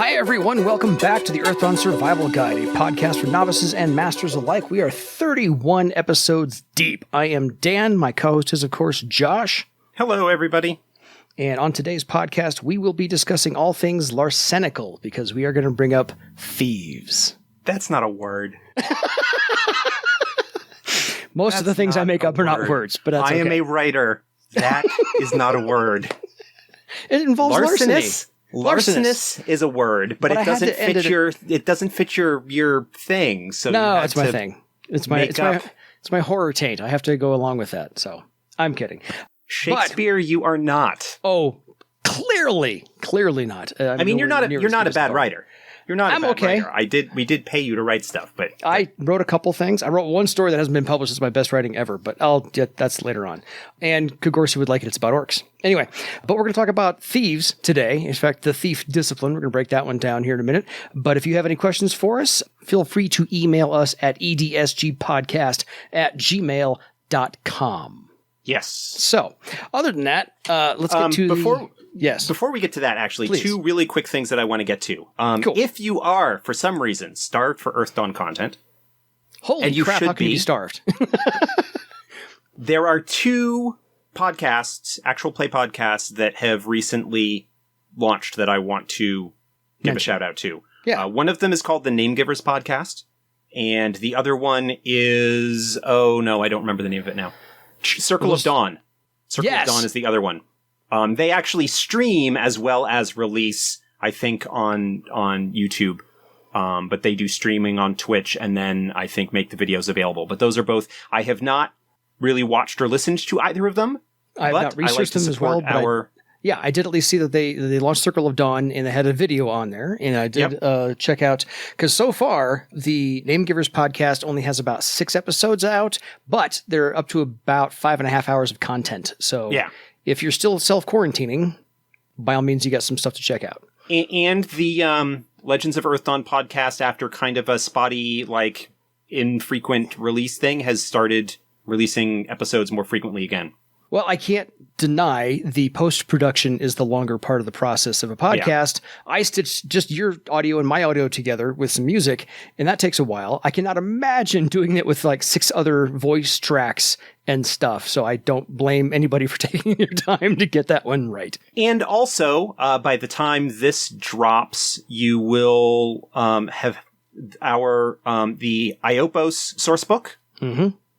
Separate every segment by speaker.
Speaker 1: Hi everyone, welcome back to the Earthdawn Survival Guide, a podcast for novices and masters alike. We are 31 episodes deep. I am Dan, my co-host is of course Josh.
Speaker 2: Hello everybody.
Speaker 1: And on today's podcast, we will be discussing all things larcenical, because we are going to bring up thieves.
Speaker 2: That's not a word.
Speaker 1: Most of the things I make up are not words, but that's okay.
Speaker 2: I am a writer. That is not a word.
Speaker 1: It involves larceny.
Speaker 2: Larcenous is a word, but it doesn't fit your thing. So
Speaker 1: no, it's my thing. It's my horror taint. I have to go along with that. So I'm kidding.
Speaker 2: Shakespeare, you are not.
Speaker 1: Oh, clearly not.
Speaker 2: I mean, you're not a bad writer. You're not. I'm a bad writer. We did pay you to write stuff, but
Speaker 1: I wrote a couple things. I wrote one story that hasn't been published. It's my best writing ever, but that's later on. And Kagorsi would like it. It's about orcs. Anyway, but we're going to talk about thieves today. In fact, the thief discipline. We're going to break that one down here in a minute. But if you have any questions for us, feel free to email us at edsgpodcast@gmail.com.
Speaker 2: Yes.
Speaker 1: So, other than that, let's get to
Speaker 2: Before we get to that, actually,
Speaker 1: Please.
Speaker 2: Two really quick things that I want to get to.
Speaker 1: Cool.
Speaker 2: If you are, for some reason, starved for Earthdawn content,
Speaker 1: holy
Speaker 2: and you
Speaker 1: crap,
Speaker 2: should
Speaker 1: how can you be starved?
Speaker 2: There are two podcasts, actual play podcasts, that have recently launched that I want to give a shout out to.
Speaker 1: Yeah.
Speaker 2: One of them is called the Namegivers podcast, and the other one is, oh no, I don't remember the name of it now. Circle of Dawn. Circle of Dawn is the other one. They actually stream as well as release, I think, on YouTube. But they do streaming on Twitch and then I think make the videos available. But those are both. I have not really watched or listened to either of them.
Speaker 1: I have not researched them as well. But I did at least see that they launched Circle of Dawn and they had a video on there. And I did check out, because so far the Namegivers podcast only has about 6 episodes out, but they're up to about 5.5 hours of content. So if you're still self-quarantining, by all means, you got some stuff to check out.
Speaker 2: And the Legends of Earthdawn podcast, after kind of a spotty, infrequent release thing, has started releasing episodes more frequently again.
Speaker 1: Well, I can't deny the post-production is the longer part of the process of a podcast. Yeah. I stitch just your audio and my audio together with some music, and that takes a while. I cannot imagine doing it with 6 other voice tracks and stuff, so I don't blame anybody for taking their time to get that one right.
Speaker 2: And also, by the time this drops, you will have the Iopos Sourcebook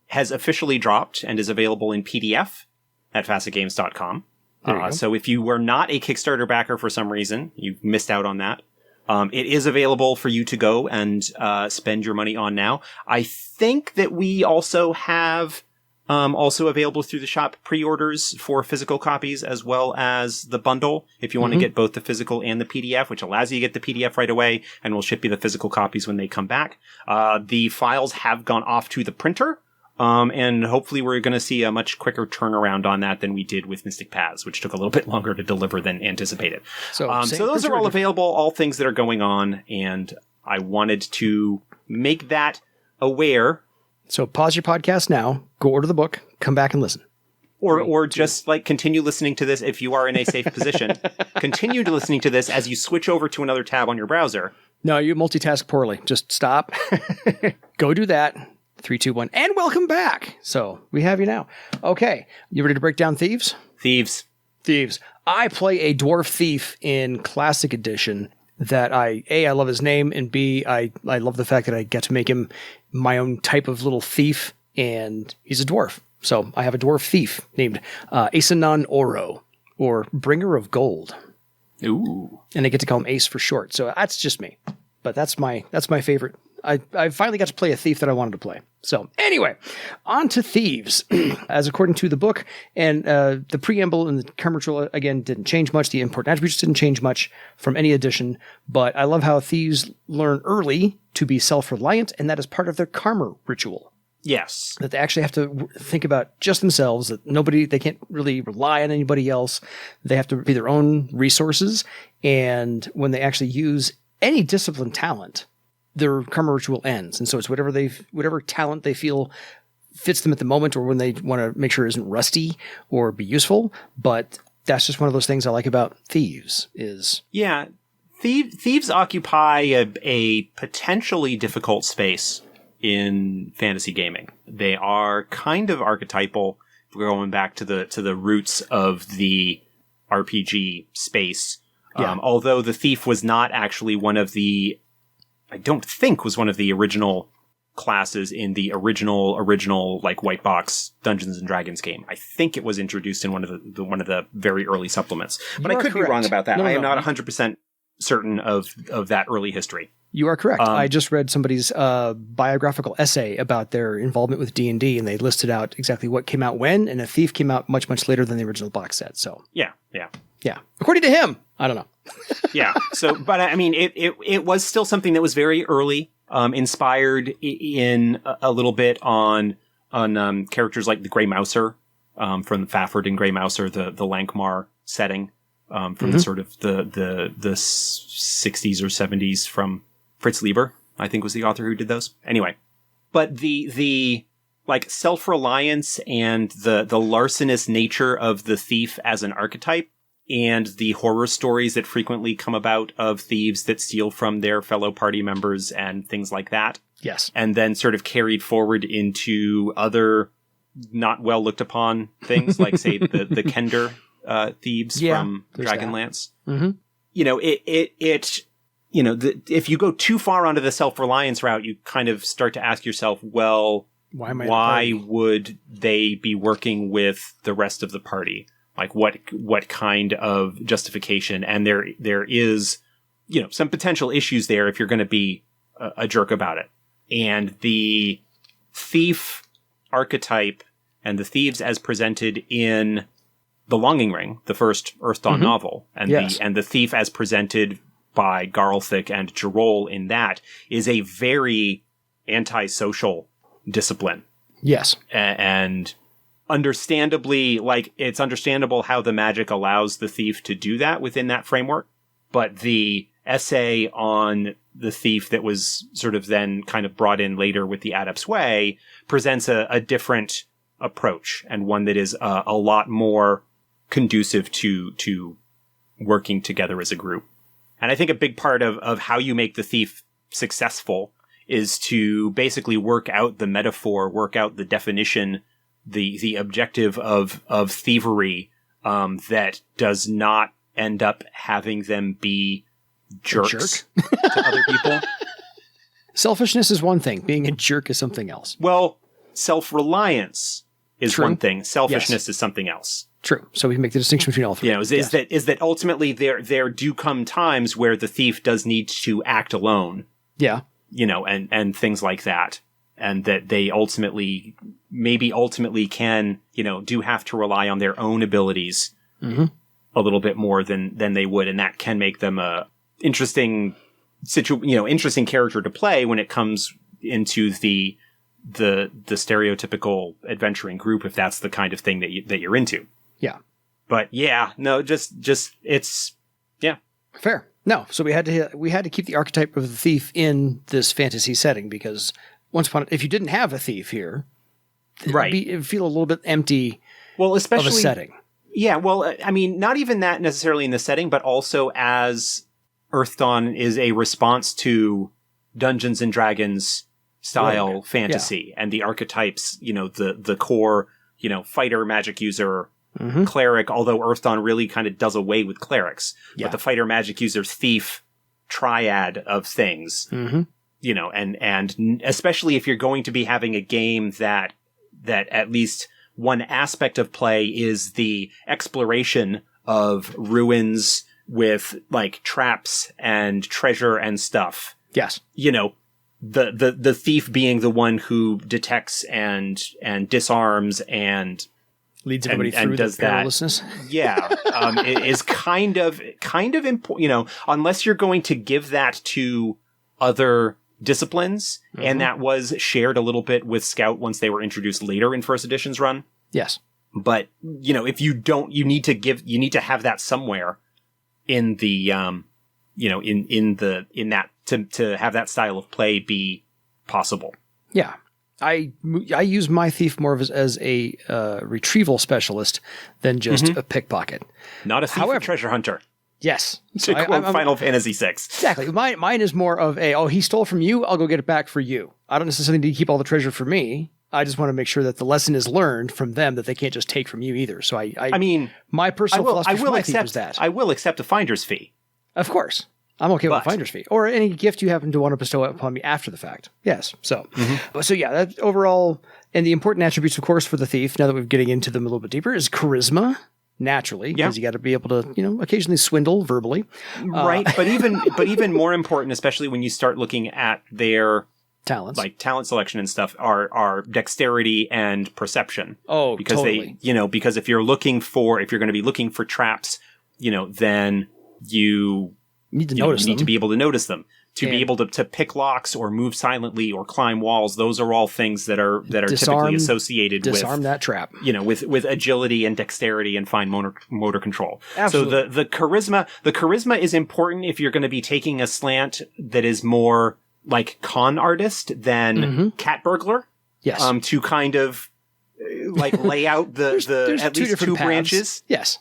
Speaker 2: has officially dropped and is available in PDF at facetgames.com. So if you were not a Kickstarter backer for some reason, you've missed out on that. It is available for you to go and spend your money on now. I think that we also have also available through the shop pre-orders for physical copies as well as the bundle if you want to get both the physical and the PDF, which allows you to get the PDF right away, and we'll ship you the physical copies when they come back. The files have gone off to the printer. And hopefully we're going to see a much quicker turnaround on that than we did with Mystic Paths, which took a little bit longer to deliver than anticipated. So those are all available, all things that are going on, and I wanted to make that aware. So
Speaker 1: pause your podcast now, go order the book, come back and listen.
Speaker 2: Or just continue listening to this if you are in a safe position. Continue to listening to this as you switch over to another tab on your browser.
Speaker 1: No, you multitask poorly. Just stop. Go do that. 3, 2, 1, and welcome back. So we have you now. Okay, you ready to break down Thieves?
Speaker 2: Thieves.
Speaker 1: I play a dwarf thief in Classic Edition that I love his name, and B, I love the fact that I get to make him my own type of little thief, and he's a dwarf. So I have a dwarf thief named Asanon Oro, or Bringer of Gold.
Speaker 2: Ooh.
Speaker 1: And I get to call him Ace for short. So that's just me. But that's my favorite. I finally got to play a thief that I wanted to play. So anyway, on to Thieves. As according to the book, and the preamble and the karma ritual, again, didn't change much. The important attributes didn't change much from any edition. But I love how Thieves learn early to be self-reliant, and that is part of their karma ritual.
Speaker 2: Yes.
Speaker 1: That they actually have to think about just themselves, that they can't really rely on anybody else. They have to be their own resources. And when they actually use any discipline talent, their karma ritual ends. And so it's whatever talent they feel fits them at the moment, or when they want to make sure it isn't rusty or be useful. But that's just one of those things I like about Thieves is.
Speaker 2: Yeah. Thieves occupy a potentially difficult space in fantasy gaming. They are kind of archetypal, going back to the roots of the RPG space.
Speaker 1: Yeah.
Speaker 2: Although the thief was not actually I don't think was one of the original classes in the original like white box Dungeons and Dragons game. I think it was introduced in one of the very early supplements, but I could be wrong about that. I am not 100% certain of that early history.
Speaker 1: You are correct. I just read somebody's biographical essay about their involvement with D&D, and they listed out exactly what came out when, and a thief came out much, much later than the original box set. So
Speaker 2: yeah.
Speaker 1: According to him, I don't know.
Speaker 2: Yeah. So, but I mean, it was still something that was very early, inspired in a little bit on characters like the Grey Mouser, from the Fafford and Grey Mouser, the Lankmar setting, from the sort of the 60s or 70s from Fritz Lieber, I think was the author who did those. Anyway, but the like self-reliance and the larcenous nature of the thief as an archetype, and the horror stories that frequently come about of thieves that steal from their fellow party members and things like that.
Speaker 1: Yes.
Speaker 2: And then sort of carried forward into other not well looked upon things, like, say, the Kender thieves from Dragonlance. Mm-hmm. You know, if you go too far onto the self-reliance route, you kind of start to ask yourself, well, why would they be working with the rest of the party? Like, what kind of justification? And there is, some potential issues there if you're going to be a jerk about it. And the thief archetype and the thieves as presented in The Longing Ring, the first Earthdawn novel, and the thief as presented by Garlthik and J'role in that is a very antisocial discipline.
Speaker 1: Yes.
Speaker 2: And understandably, like, it's understandable how the magic allows the thief to do that within that framework. But the essay on the thief that was sort of then kind of brought in later with the Adept's Way presents a different approach, and one that is a lot more conducive to working together as a group. And I think a big part of how you make the thief successful is to basically work out the metaphor, work out the definition, the objective of thievery, that does not end up having them be jerks to other people.
Speaker 1: Selfishness is one thing. Being a jerk is something else.
Speaker 2: Well, self-reliance is one thing. Selfishness is something else.
Speaker 1: True. So we can make the distinction between all three.
Speaker 2: Is that ultimately there do come times where the thief does need to act alone. Yeah. And things like that. And that they ultimately can, do have to rely on their own abilities a little bit more than they would. And that can make them a interesting character to play when it comes into the stereotypical adventuring group, if that's the kind of thing that you're into. Yeah. But it's
Speaker 1: fair. No. So we had to keep the archetype of the thief in this fantasy setting, because if you didn't have a thief here, it'd feel a little bit empty. Well, especially of a setting.
Speaker 2: Yeah. Well, I mean, not even that necessarily in the setting, but also as Earthdawn is a response to Dungeons and Dragons style fantasy and the archetypes, the core, fighter, magic user, cleric, although Earthdawn really kind of does away with clerics, but the fighter, magic user, thief triad of things, and especially if you're going to be having a game that at least one aspect of play is the exploration of ruins with like traps and treasure and stuff. Yes. The thief being the one who detects and disarms and
Speaker 1: leads everybody through the perilousness.
Speaker 2: It is kind of important, unless you're going to give that to other disciplines, and that was shared a little bit with Scout once they were introduced later in first edition's run. Yes. But, if you don't, you need to have that somewhere in the, in that, to have that style of play be possible.
Speaker 1: Yeah. I use my thief more as a retrieval specialist than just a pickpocket.
Speaker 2: Not a thief, however, treasure hunter.
Speaker 1: Yes.
Speaker 2: To quote Final Fantasy VI.
Speaker 1: Exactly. Mine is more of he stole from you, I'll go get it back for you. I don't necessarily need to keep all the treasure for me. I just want to make sure that the lesson is learned from them, that they can't just take from you either. So I mean, my personal philosophy for my thief is that.
Speaker 2: I will accept a finder's fee.
Speaker 1: Of course. I'm okay with a finder's fee. Or any gift you happen to want to bestow upon me after the fact. Yes. So, so yeah, that overall, and the important attributes, of course, for the thief, now that we're getting into them a little bit deeper, is charisma. Naturally, because you got to be able to, occasionally swindle verbally.
Speaker 2: Right. But even more important, especially when you start looking at their
Speaker 1: talents,
Speaker 2: like talent selection and stuff, are dexterity and perception.
Speaker 1: Oh,
Speaker 2: because
Speaker 1: totally.
Speaker 2: Because if you're going to be looking for traps, then you
Speaker 1: need to notice them.
Speaker 2: Need to be able to notice them. To be able to pick locks or move silently or climb walls, those are all things that are typically associated with
Speaker 1: disarm that trap.
Speaker 2: With agility and dexterity and fine motor control.
Speaker 1: Absolutely.
Speaker 2: So the charisma is important if you're going to be taking a slant that is more like con artist than cat burglar.
Speaker 1: Yes.
Speaker 2: To kind of lay out there's at least two branches.
Speaker 1: Yes.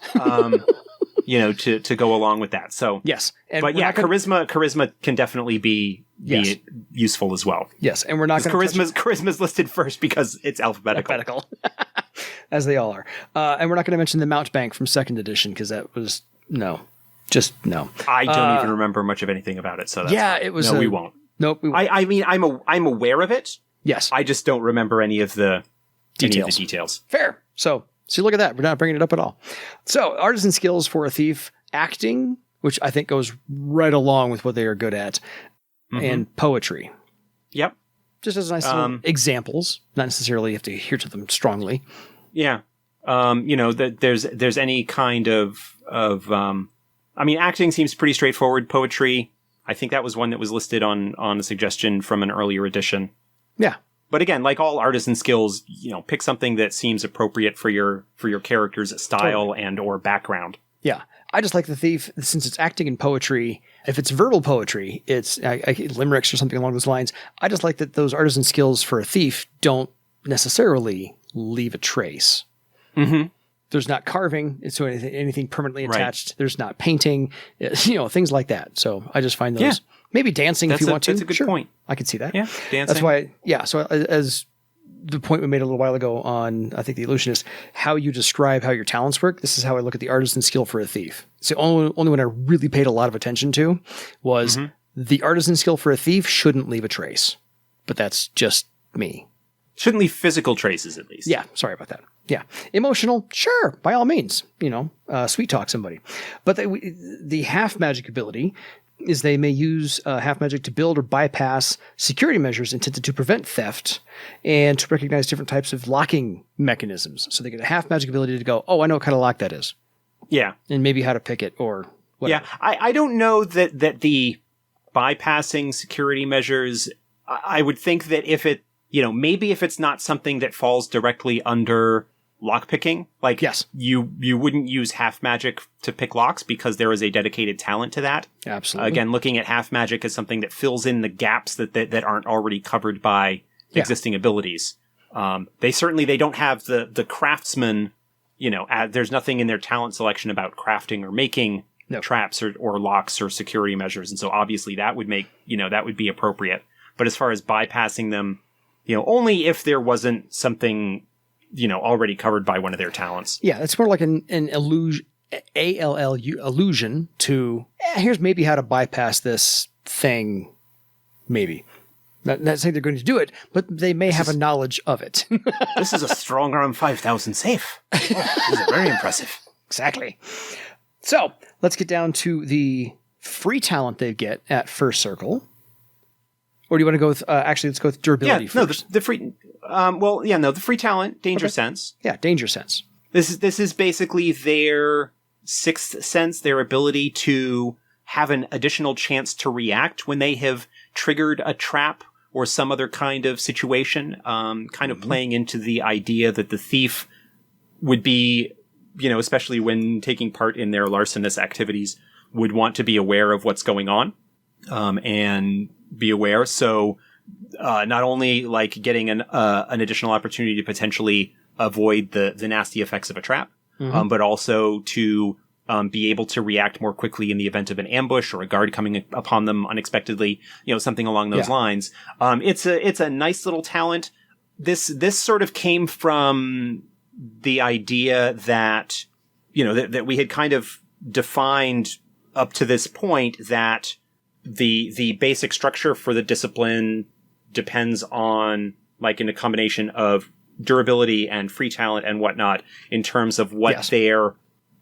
Speaker 2: To go along with that. So
Speaker 1: yes,
Speaker 2: charisma can definitely be useful as well.
Speaker 1: Yes, and we're not going to
Speaker 2: charisma's listed first because it's alphabetical,
Speaker 1: as they all are. And we're not going to mention the mount bank from 2nd edition because that was no.
Speaker 2: I don't even remember much of anything about it. So that's
Speaker 1: it was.
Speaker 2: We won't.
Speaker 1: Nope. We won't.
Speaker 2: I mean, I'm aware of it.
Speaker 1: Yes,
Speaker 2: I just don't remember any of the
Speaker 1: details. Fair. So look at that. We're not bringing it up at all. So artisan skills for a thief: acting, which I think goes right along with what they are good at, and poetry.
Speaker 2: Yep.
Speaker 1: Just as nice little examples. Not necessarily have to adhere to them strongly.
Speaker 2: Yeah. There's any kind of acting seems pretty straightforward. Poetry, I think that was one that was listed on a suggestion from an earlier edition.
Speaker 1: Yeah.
Speaker 2: But again, like all artisan skills, pick something that seems appropriate for your character's style and or background.
Speaker 1: Yeah. I just like the thief, since it's acting and poetry. If it's verbal poetry, it's limericks or something along those lines. I just like that those artisan skills for a thief don't necessarily leave a trace. Mm-hmm. There's not carving, so anything permanently attached. Right. There's not painting, things like that. So I just find those. Yeah. Maybe dancing if you want to.
Speaker 2: That's a good point.
Speaker 1: I could see that.
Speaker 2: Yeah, dancing.
Speaker 1: That's why, so as the point we made a little while ago on, I think, The Illusionist, how you describe how your talents work, this is how I look at the artisan skill for a thief. It's the only one I really paid a lot of attention to was the artisan skill for a thief shouldn't leave a trace. But that's just me.
Speaker 2: Shouldn't leave physical traces, at least.
Speaker 1: Yeah, sorry about that. Yeah. Emotional, sure, by all means. Sweet talk somebody. But the half magic ability is they may use half magic to build or bypass security measures intended to prevent theft and to recognize different types of locking mechanisms. So they get a half magic ability to go, oh, I know what kind of lock that is.
Speaker 2: Yeah.
Speaker 1: And maybe how to pick it or whatever.
Speaker 2: Yeah. I don't know that the bypassing security measures, I would think that if it, maybe if it's not something that falls directly under lockpicking, like you wouldn't use half magic to pick locks because there is a dedicated talent to that.
Speaker 1: Absolutely.
Speaker 2: Again, looking at half magic as something that fills in the gaps that aren't already covered by existing abilities. They don't have the craftsman, there's nothing in their talent selection about crafting or making traps or locks or security measures. And so obviously that would make, that would be appropriate. But as far as bypassing them, only if there wasn't something already covered by one of their talents. Yeah,
Speaker 1: it's more like an illusion, allusion to, here's maybe how to bypass this thing, maybe. Not saying they're going to do it, but they may have a knowledge of it.
Speaker 2: This is a strong arm 5,000 safe. Oh, this is very impressive.
Speaker 1: Exactly. So, let's get down to the free talent they get at first circle. Or do you want to go with, let's go with durability first.
Speaker 2: No, the free... the free talent, danger sense.
Speaker 1: Yeah, danger sense.
Speaker 2: This is basically their sixth sense, their ability to have an additional chance to react when they have triggered a trap or some other kind of situation, kind of playing into the idea that the thief would be, especially when taking part in their larcenous activities, would want to be aware of what's going on, and be aware. So, not only like getting an additional opportunity to potentially avoid the nasty effects of a trap, but also to be able to react more quickly in the event of an ambush or a guard coming upon them unexpectedly, something along those lines. It's a nice little talent. This sort of came from the idea that, that we had kind of defined up to this point that the basic structure for the discipline depends on, like, in a combination of durability and free talent and whatnot in terms of what their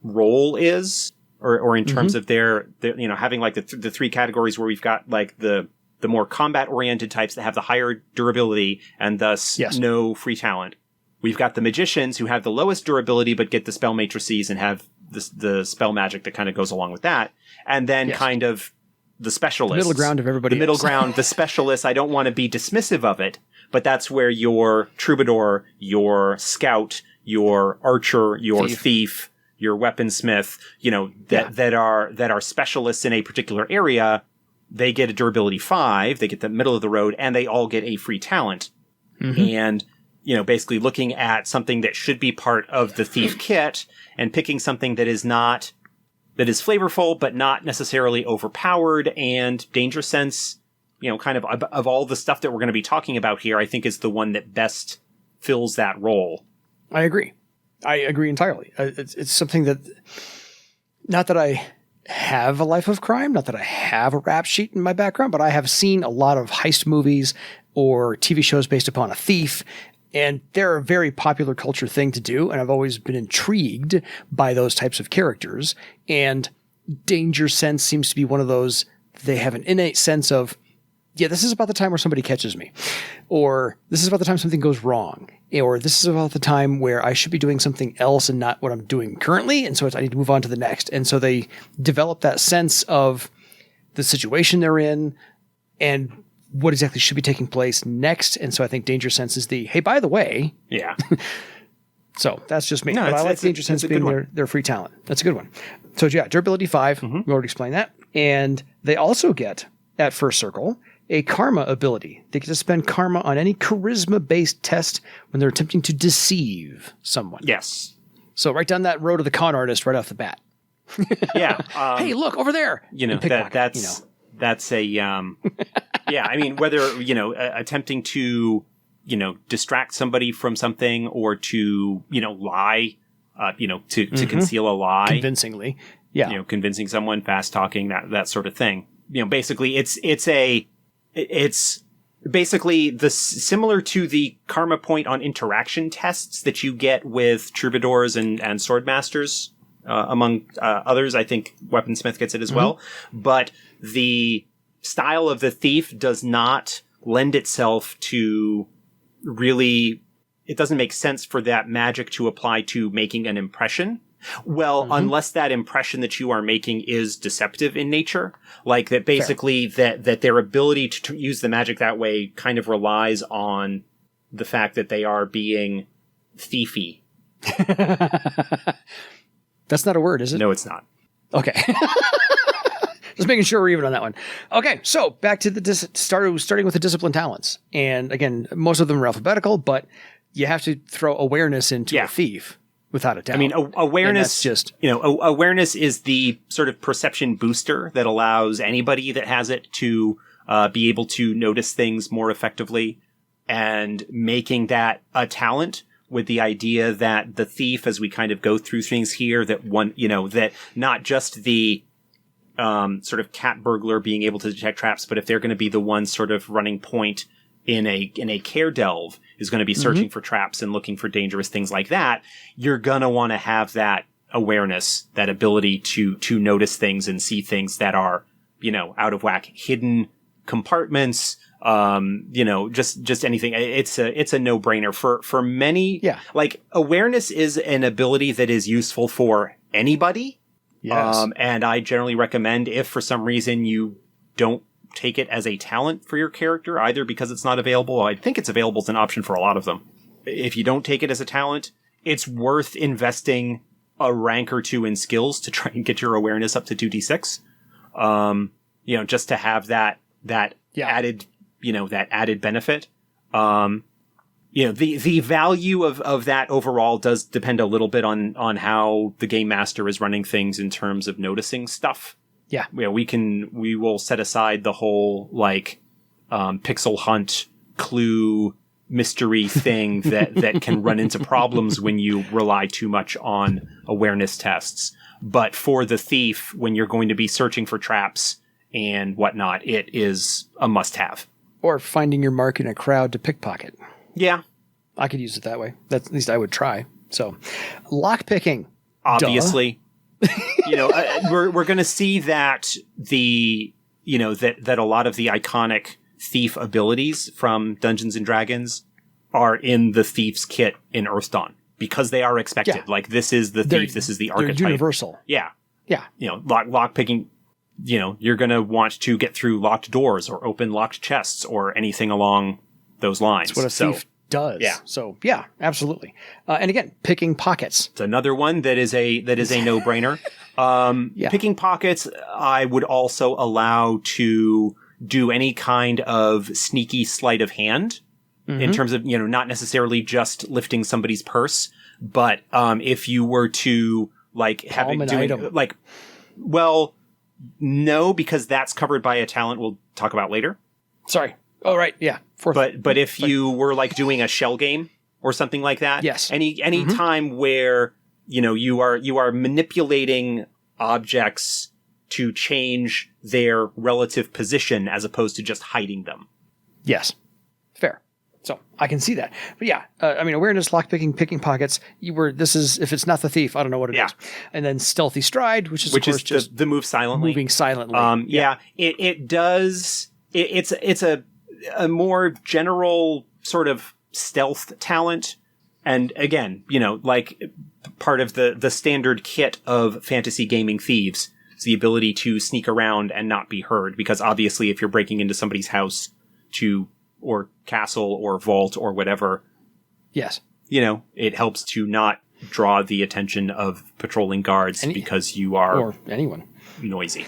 Speaker 2: role is, or in terms of their having like the three categories where we've got like the more combat oriented types that have the higher durability and thus no free talent. We've got the magicians who have the lowest durability but get the spell matrices and have the spell magic that kind of goes along with that. And then kind of the specialists.
Speaker 1: The middle ground of everybody.
Speaker 2: The middle ground, the specialists. I don't want to be dismissive of it, but that's where your troubadour, your scout, your archer, your thief, your weaponsmith, that are specialists in a particular area, they get a durability 5, they get the middle of the road, and they all get a free talent. And, basically looking at something that should be part of the thief kit and picking something that is flavorful, but not necessarily overpowered, and danger sense, kind of all the stuff that we're going to be talking about here, I think is the one that best fills that role.
Speaker 1: I agree entirely. It's something that, not that I have a life of crime, not that I have a rap sheet in my background, but I have seen a lot of heist movies or TV shows based upon a thief, and they're a very popular culture thing to do, and I've always been intrigued by those types of characters, and danger sense seems to be one of those. They have an innate sense of, this is about the time where somebody catches me, or this is about the time something goes wrong, or this is about the time where I should be doing something else and not what I'm doing currently, and so I need to move on to the next. And so they develop that sense of the situation they're in and what exactly should be taking place next. And so I think danger sense is hey, by the way.
Speaker 2: Yeah.
Speaker 1: So that's just me.
Speaker 2: No,
Speaker 1: but I like danger sense being their free talent. That's a good one. So durability 5, we already explained that. And they also get, at first circle, a karma ability. They get to spend karma on any charisma-based test when they're attempting to deceive someone.
Speaker 2: Yes.
Speaker 1: So right down that road of the con artist right off the bat.
Speaker 2: Yeah.
Speaker 1: Hey, look over there.
Speaker 2: That's a yeah. I mean, whether attempting to distract somebody from something or to lie, to conceal a lie
Speaker 1: convincingly. Yeah.
Speaker 2: Convincing someone, fast talking, that sort of thing. Basically, it's basically similar to the karma point on interaction tests that you get with troubadours and swordmasters, among others. I think weaponsmith gets it as well. But the style of the thief does not lend itself to really. It doesn't make sense for that magic to apply to making an impression. Well, unless that impression that you are making is deceptive in nature, like that basically that their ability to use the magic that way kind of relies on the fact that they are being thiefy.
Speaker 1: That's not a word, is it?
Speaker 2: No, it's not.
Speaker 1: Okay. Just making sure we're even on that one. Okay, so back to starting with the discipline talents. And again, most of them are alphabetical, but you have to throw awareness into a thief. Without a doubt.
Speaker 2: I mean, awareness, awareness is the sort of perception booster that allows anybody that has it to be able to notice things more effectively, and making that a talent with the idea that the thief, as we kind of go through things here, that that not just the sort of cat burglar being able to detect traps, but if they're going to be the one sort of running point in a kaer delve, is going to be searching for traps and looking for dangerous things like that, you're going to want to have that awareness, that ability to notice things and see things that are, out of whack, hidden compartments, just anything. It's a no-brainer for many. Yeah. Like, awareness is an ability that is useful for anybody.
Speaker 1: Yes.
Speaker 2: And I generally recommend, if for some reason you don't take it as a talent for your character, either because it's not available. I think it's available as an option for a lot of them. If you don't take it as a talent, it's worth investing a rank or two in skills to try and get your awareness up to 2d6. Just to have that added, that added benefit. the value of that overall does depend a little bit on how the game master is running things in terms of noticing stuff.
Speaker 1: Yeah.
Speaker 2: We will set aside the whole pixel hunt clue mystery thing that can run into problems when you rely too much on awareness tests. But for the thief, when you're going to be searching for traps and whatnot, it is a must-have.
Speaker 1: Or finding your mark in a crowd to pickpocket.
Speaker 2: Yeah.
Speaker 1: I could use it that way. At least I would try. So, lockpicking.
Speaker 2: Obviously. We're going to see that that a lot of the iconic thief abilities from Dungeons and Dragons are in the thief's kit in Earthdawn because they are expected.
Speaker 1: Yeah.
Speaker 2: Like, this is the thief, this is the archetype.
Speaker 1: They're universal.
Speaker 2: Yeah.
Speaker 1: Yeah.
Speaker 2: Lockpicking, you're going to want to get through locked doors or open locked chests or anything along those lines.
Speaker 1: That's what a thief does.
Speaker 2: Yeah.
Speaker 1: So, yeah, absolutely. And again, picking pockets.
Speaker 2: It's another one that is a no-brainer. Picking pockets, I would also allow to do any kind of sneaky sleight of hand in terms of, not necessarily just lifting somebody's purse, but if you were to no, because that's covered by a talent we'll talk about later.
Speaker 1: Sorry. Oh, right. Yeah.
Speaker 2: But if you were doing a shell game or something like that,
Speaker 1: yes.
Speaker 2: Any time where you are manipulating objects to change their relative position as opposed to just hiding them.
Speaker 1: Yes. Fair. So I can see that. But yeah, awareness, lockpicking, picking pockets. If it's not the thief, I don't know what it is. And then stealthy stride, which is just
Speaker 2: the move silently.
Speaker 1: Moving silently.
Speaker 2: It does. It's a more general sort of stealth talent. And again, part of the standard kit of fantasy gaming thieves is the ability to sneak around and not be heard. Because obviously if you're breaking into somebody's house or castle or vault or whatever.
Speaker 1: Yes.
Speaker 2: It helps to not draw the attention of patrolling guards because you are...
Speaker 1: Or anyone.
Speaker 2: Noisy.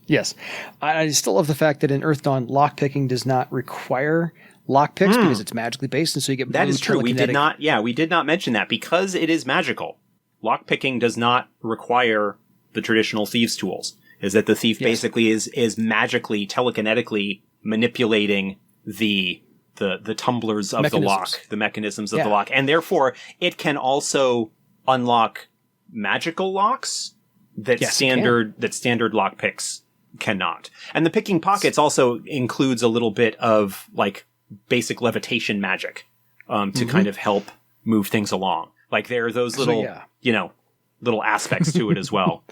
Speaker 1: Yes. I still love the fact that in Earthdawn, lockpicking does not require lockpicks because it's magically based, and so you get
Speaker 2: that is true. We did not mention that because it is magical. Lockpicking does not require the traditional thieves' tools. Is that the thief basically is magically, telekinetically manipulating the tumblers of the lock, the mechanisms of the lock, and therefore it can also unlock magical locks that standard lockpicks cannot. And the picking pockets also includes a little bit of basic levitation magic to kind of help move things along. There are those little little aspects to it as well.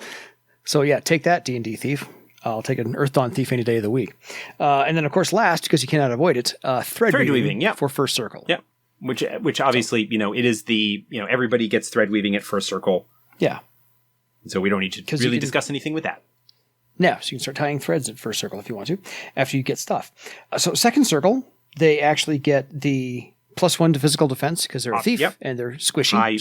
Speaker 1: So yeah, take that, D&D thief. I'll take an Earthdawn thief any day of the week. And then of course last, because you cannot avoid it, thread weaving for first circle.
Speaker 2: Yeah. Which obviously, it is the, everybody gets thread weaving at first circle.
Speaker 1: Yeah.
Speaker 2: So we don't need to really discuss anything with that.
Speaker 1: No, so you can start tying threads at first circle if you want to, after you get stuff. So second circle, they actually get the +1 to physical defense because they're a thief and they're squishy.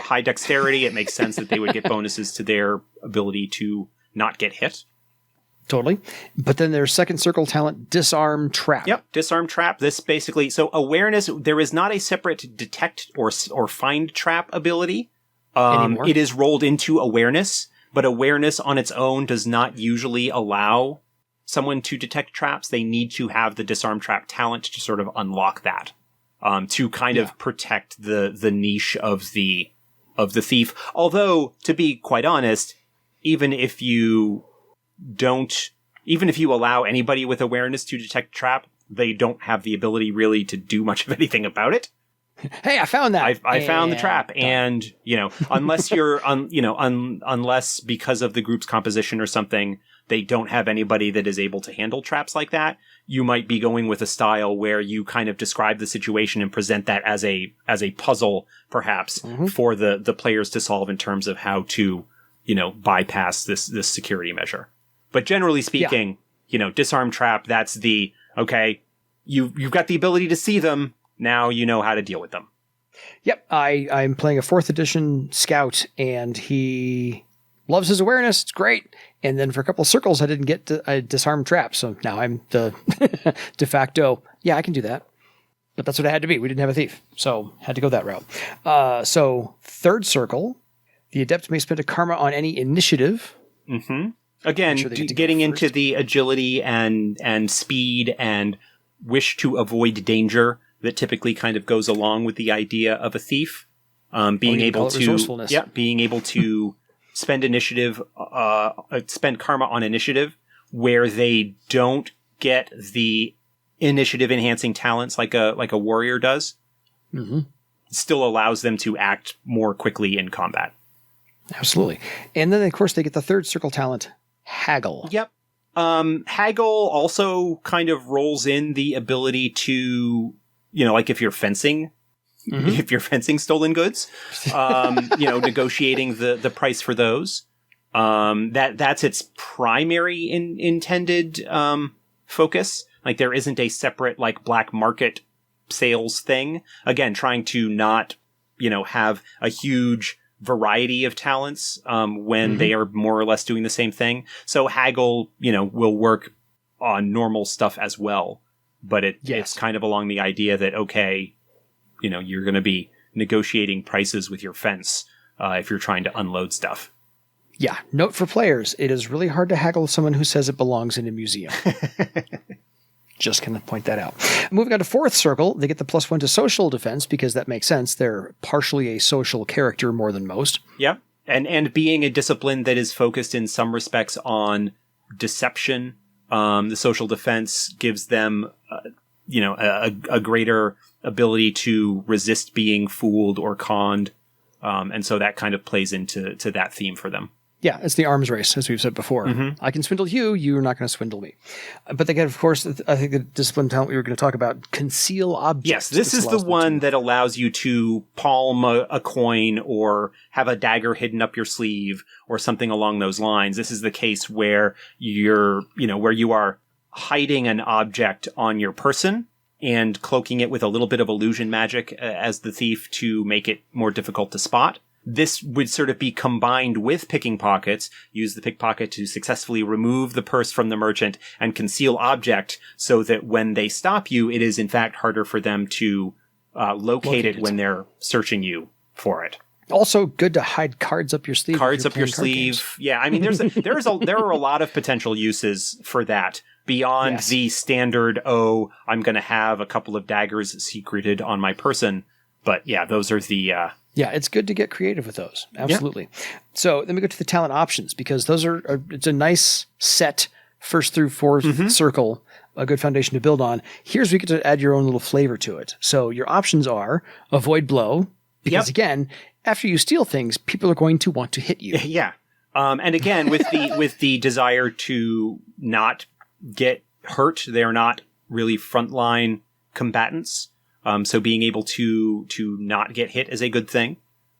Speaker 2: High dexterity. It makes sense that they would get bonuses to their ability to not get hit.
Speaker 1: Totally. But then their second circle talent, disarm trap.
Speaker 2: Yep, disarm trap. This basically, so awareness, there is not a separate detect or find trap ability.
Speaker 1: Anymore.
Speaker 2: It is rolled into awareness, but awareness on its own does not usually allow someone to detect traps. They need to have the disarm trap talent to sort of unlock that, to kind of protect the niche of the thief. Although, to be quite honest, even if you allow anybody with awareness to detect trap, they don't have the ability really to do much of anything about it.
Speaker 1: Hey, I found that.
Speaker 2: I found the trap, and unless you're unless because of the group's composition or something, they don't have anybody that is able to handle traps like that. You might be going with a style where you kind of describe the situation and present that as a puzzle, perhaps for the players to solve in terms of how to bypass this security measure. But generally speaking, disarm trap. That's the okay. You've got the ability to see them. Now you know how to deal with them.
Speaker 1: Yep. I'm playing a 4th edition scout, and he loves his awareness. It's great. And then for a couple of circles, I didn't get a disarm trap. So now I'm the de facto. Yeah, I can do that. But that's what it had to be. We didn't have a thief, so had to go that route. So third circle, the adept may spend a karma on any initiative.
Speaker 2: Mm-hmm. Again, getting into the agility and speed and wish to avoid danger that typically kind of goes along with the idea of a thief. Being able to spend initiative, spend karma on initiative where they don't get the initiative enhancing talents like a warrior does. Mm-hmm. Still allows them to act more quickly in combat.
Speaker 1: Absolutely. And then, of course, they get the third circle talent, Haggle.
Speaker 2: Yep. Haggle also kind of rolls in the ability to, like if you're fencing, if you're fencing stolen goods, negotiating the price for those. That's its primary intended focus. Like there isn't a separate like black market sales thing. Again, trying to not, have a huge variety of talents when they are more or less doing the same thing. So Haggle, will work on normal stuff as well. But it's kind of along the idea that, okay, you're going to be negotiating prices with your fence if you're trying to unload stuff.
Speaker 1: Yeah. Note for players, it is really hard to haggle someone who says it belongs in a museum. Just going to point that out. Moving on to fourth circle, they get the +1 to social defense because that makes sense. They're partially a social character more than most.
Speaker 2: Yeah. And being a discipline that is focused in some respects on deception, the social defense gives them, a greater ability to resist being fooled or conned. And so that kind of plays into that theme for them.
Speaker 1: Yeah, it's the arms race, as we've said before. Mm-hmm. I can swindle you, you're not going to swindle me. But they get, of course, I think the discipline talent we were going to talk about, conceal objects.
Speaker 2: Yes, this is the one that allows you to palm a coin or have a dagger hidden up your sleeve or something along those lines. This is the case where where you are hiding an object on your person and cloaking it with a little bit of illusion magic as the thief to make it more difficult to spot. This would sort of be combined with picking pockets, use the pickpocket to successfully remove the purse from the merchant and conceal object so that when they stop you, it is in fact harder for them to locate it when they're searching you for it.
Speaker 1: Also good to hide cards up your sleeve.
Speaker 2: Cards up your sleeve. Yeah, I mean, there are a lot of potential uses for that beyond the standard, I'm going to have a couple of daggers secreted on my person. But yeah, those are the...
Speaker 1: Yeah, it's good to get creative with those. Absolutely. Yeah. So then we go to the talent options because those it's a nice set first through fourth circle, a good foundation to build on. Here's where you get to add your own little flavor to it. So your options are avoid blow because again, after you steal things, people are going to want to hit you.
Speaker 2: Yeah. And again, with the desire to not get hurt, they're not really frontline combatants. So being able to not get hit is a good thing.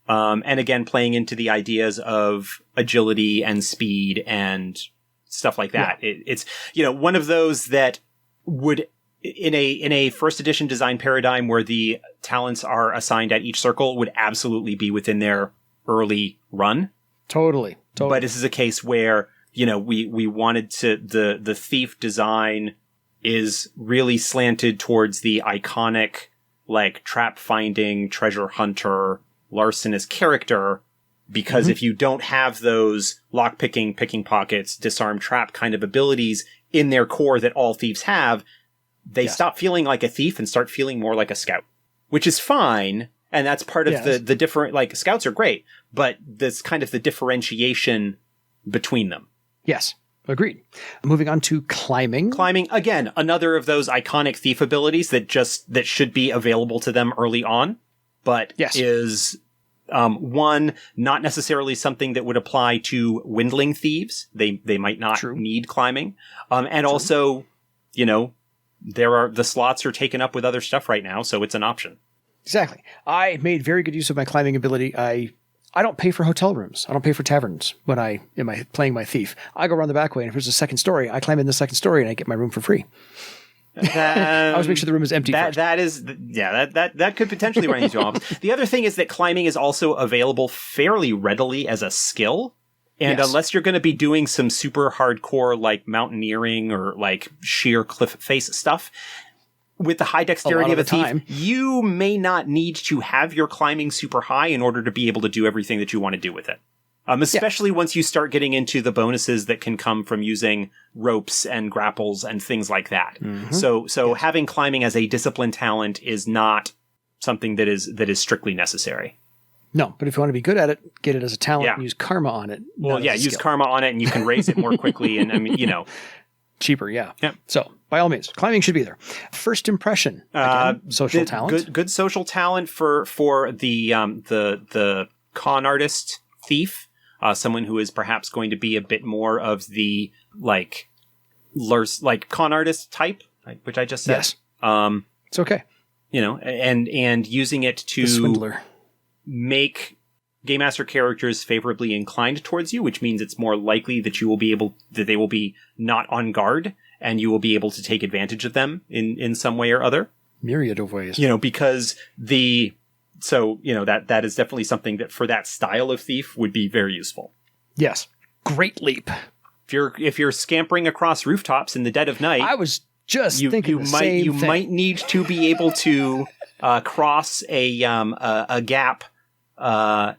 Speaker 2: And again, playing into the ideas of agility and speed and stuff like that. Yeah. It's, one of those that would, in a first edition design paradigm where the talents are assigned at each circle would absolutely be within their early run.
Speaker 1: Totally.
Speaker 2: But this is a case where, we wanted to, the thief design is really slanted towards the iconic, like trap finding, treasure hunter, larcenous character, because if you don't have those lockpicking, picking pockets, disarm trap kind of abilities in their core that all thieves have, they stop feeling like a thief and start feeling more like a scout, which is fine. And that's part of the different, like scouts are great, but that's kind of the differentiation between them.
Speaker 1: Yes. Agreed. Moving on to climbing.
Speaker 2: Climbing, again, another of those iconic thief abilities that should be available to them early on, but is one, not necessarily something that would apply to windling thieves. They might not need climbing. And also, the slots are taken up with other stuff right now, so it's an option.
Speaker 1: Exactly. I made very good use of my climbing ability. I don't pay for hotel rooms. I don't pay for taverns when I am playing my thief. I go around the back way, and if there's a second story, I climb in the second story and I get my room for free. I always make sure the room is empty first.
Speaker 2: That could potentially run into problems. The other thing is that climbing is also available fairly readily as a skill. And unless you're going to be doing some super hardcore like mountaineering or like sheer cliff face stuff, with the high dexterity of a thief,
Speaker 1: time.
Speaker 2: you may not need to have your climbing super high in order to be able to do everything that you want to do with it. Especially once you start getting into the bonuses that can come from using ropes and grapples and things like that. So having climbing as a discipline talent is not something that is strictly necessary.
Speaker 1: No, but if you want to be good at it, get it as a talent and use karma on it.
Speaker 2: Well, yeah, use karma on it and you can raise it more quickly and, I mean, you know.
Speaker 1: Cheaper, yeah. So, by all means, climbing should be there. First impression, again, social talent.
Speaker 2: Good social talent for the con artist thief. Someone who is perhaps going to be a bit more of the like con artist type, which I just said.
Speaker 1: Yes. It's okay.
Speaker 2: You know, and using it to
Speaker 1: the swindler.
Speaker 2: Make Game Master characters favorably inclined towards you, which means it's more likely that they will be not on guard and you will be able to take advantage of them in some way or other.
Speaker 1: Myriad of ways.
Speaker 2: You know, because so, you know, that is definitely something that for that style of thief would be very useful.
Speaker 1: Yes. Great leap.
Speaker 2: If you're scampering across rooftops in the dead of night,
Speaker 1: I was just thinking the same
Speaker 2: you
Speaker 1: thing.
Speaker 2: might need to be able to cross a gap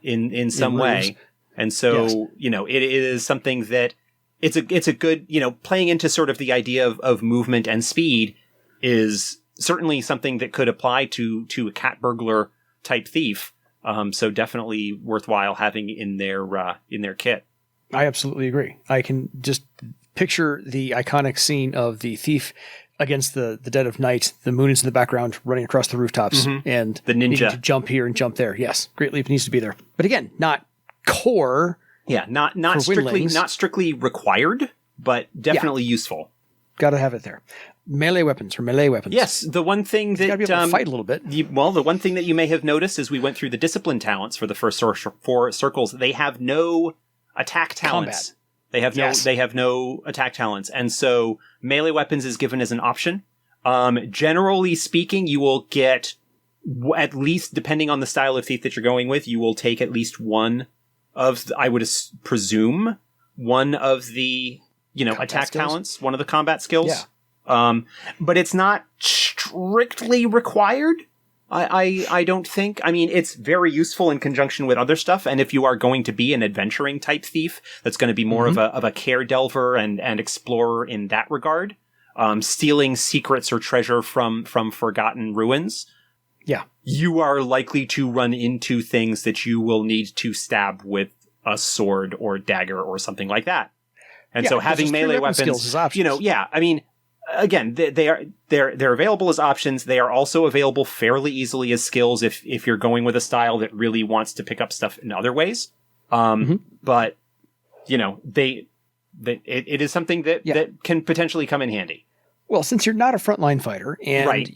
Speaker 2: in some way. And so, you know, it is something that it's a good, you know, playing into sort of the idea of movement and speed is certainly something that could apply to a cat burglar type thief. So definitely worthwhile having in their kit.
Speaker 1: I absolutely agree. I can just picture the iconic scene of the thief against the dead of night, the moon is in the background, running across the rooftops, and
Speaker 2: the ninja
Speaker 1: needing to jump here and jump there. Yes, Great Leap needs to be there. But again, not core.
Speaker 2: Yeah, not strictly required, but definitely useful.
Speaker 1: Got to have it there. Melee weapons.
Speaker 2: Yes, the one thing that
Speaker 1: you got to be able to fight a little bit.
Speaker 2: The one thing that you may have noticed as we went through the discipline talents for the first 4 circles, they have no attack talents.
Speaker 1: Combat.
Speaker 2: They have no attack talents, and so melee weapons is given as an option. Generally speaking, you will get at least, depending on the style of thief that you're going with, you will take at least one of, I would presume, one of the combat attack skills. Talents, one of the combat skills.
Speaker 1: Yeah.
Speaker 2: But it's not strictly required. I don't think. I mean, it's very useful in conjunction with other stuff. And if you are going to be an adventuring type thief, that's going to be more of a kaer delver and explorer in that regard. Stealing secrets or treasure from forgotten ruins.
Speaker 1: Yeah.
Speaker 2: You are likely to run into things that you will need to stab with a sword or dagger or something like that. And so having melee weapons,
Speaker 1: skills as options.
Speaker 2: I mean, again, they're available as options. They are also available fairly easily as skills if you're going with a style that really wants to pick up stuff in other ways. But it is something that can potentially come in handy.
Speaker 1: Well, since you're not a frontline fighter and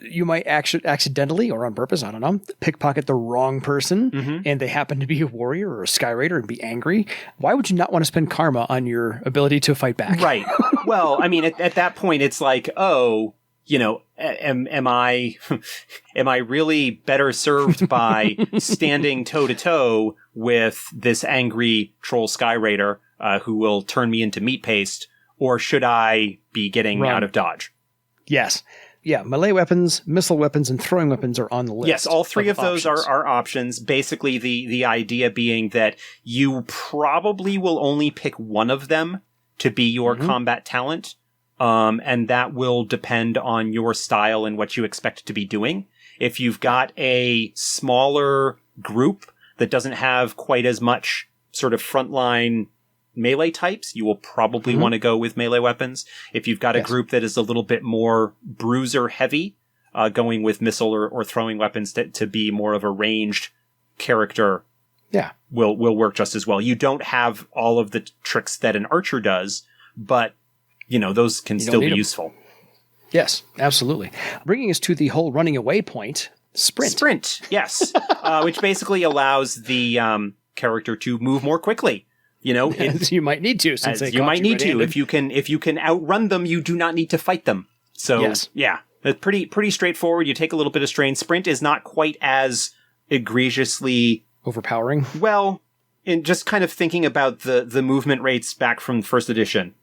Speaker 1: you might accidentally or on purpose, I don't know, pickpocket the wrong person and they happen to be a warrior or a sky raider and be angry, why would you not want to spend karma on your ability to fight back?
Speaker 2: Right. Well, I mean, at that point, it's like, am I really better served by standing toe to toe with this angry troll sky raider who will turn me into meat paste, or should I be getting out of dodge?
Speaker 1: Yes. Yeah, melee weapons, missile weapons, and throwing weapons are on the list.
Speaker 2: Yes, all three of those are options. Basically, the idea being that you probably will only pick one of them to be your combat talent, and that will depend on your style and what you expect to be doing. If you've got a smaller group that doesn't have quite as much sort of frontline melee types, you will probably want to go with melee weapons. If you've got a group that is a little bit more bruiser heavy, going with missile or throwing weapons to be more of a ranged character will work just as well. You don't have all of the tricks that an archer does, but those can still be useful.
Speaker 1: Yes, absolutely. Bringing us to the whole running away point, sprint.
Speaker 2: Yes. Which basically allows the character to move more quickly.
Speaker 1: As you might need to, since
Speaker 2: you might need to. If you can outrun them, you do not need to fight them. So it's pretty straightforward. You take a little bit of strain. Sprint is not quite as egregiously
Speaker 1: overpowering.
Speaker 2: Well, in just kind of thinking about the movement rates back from first edition,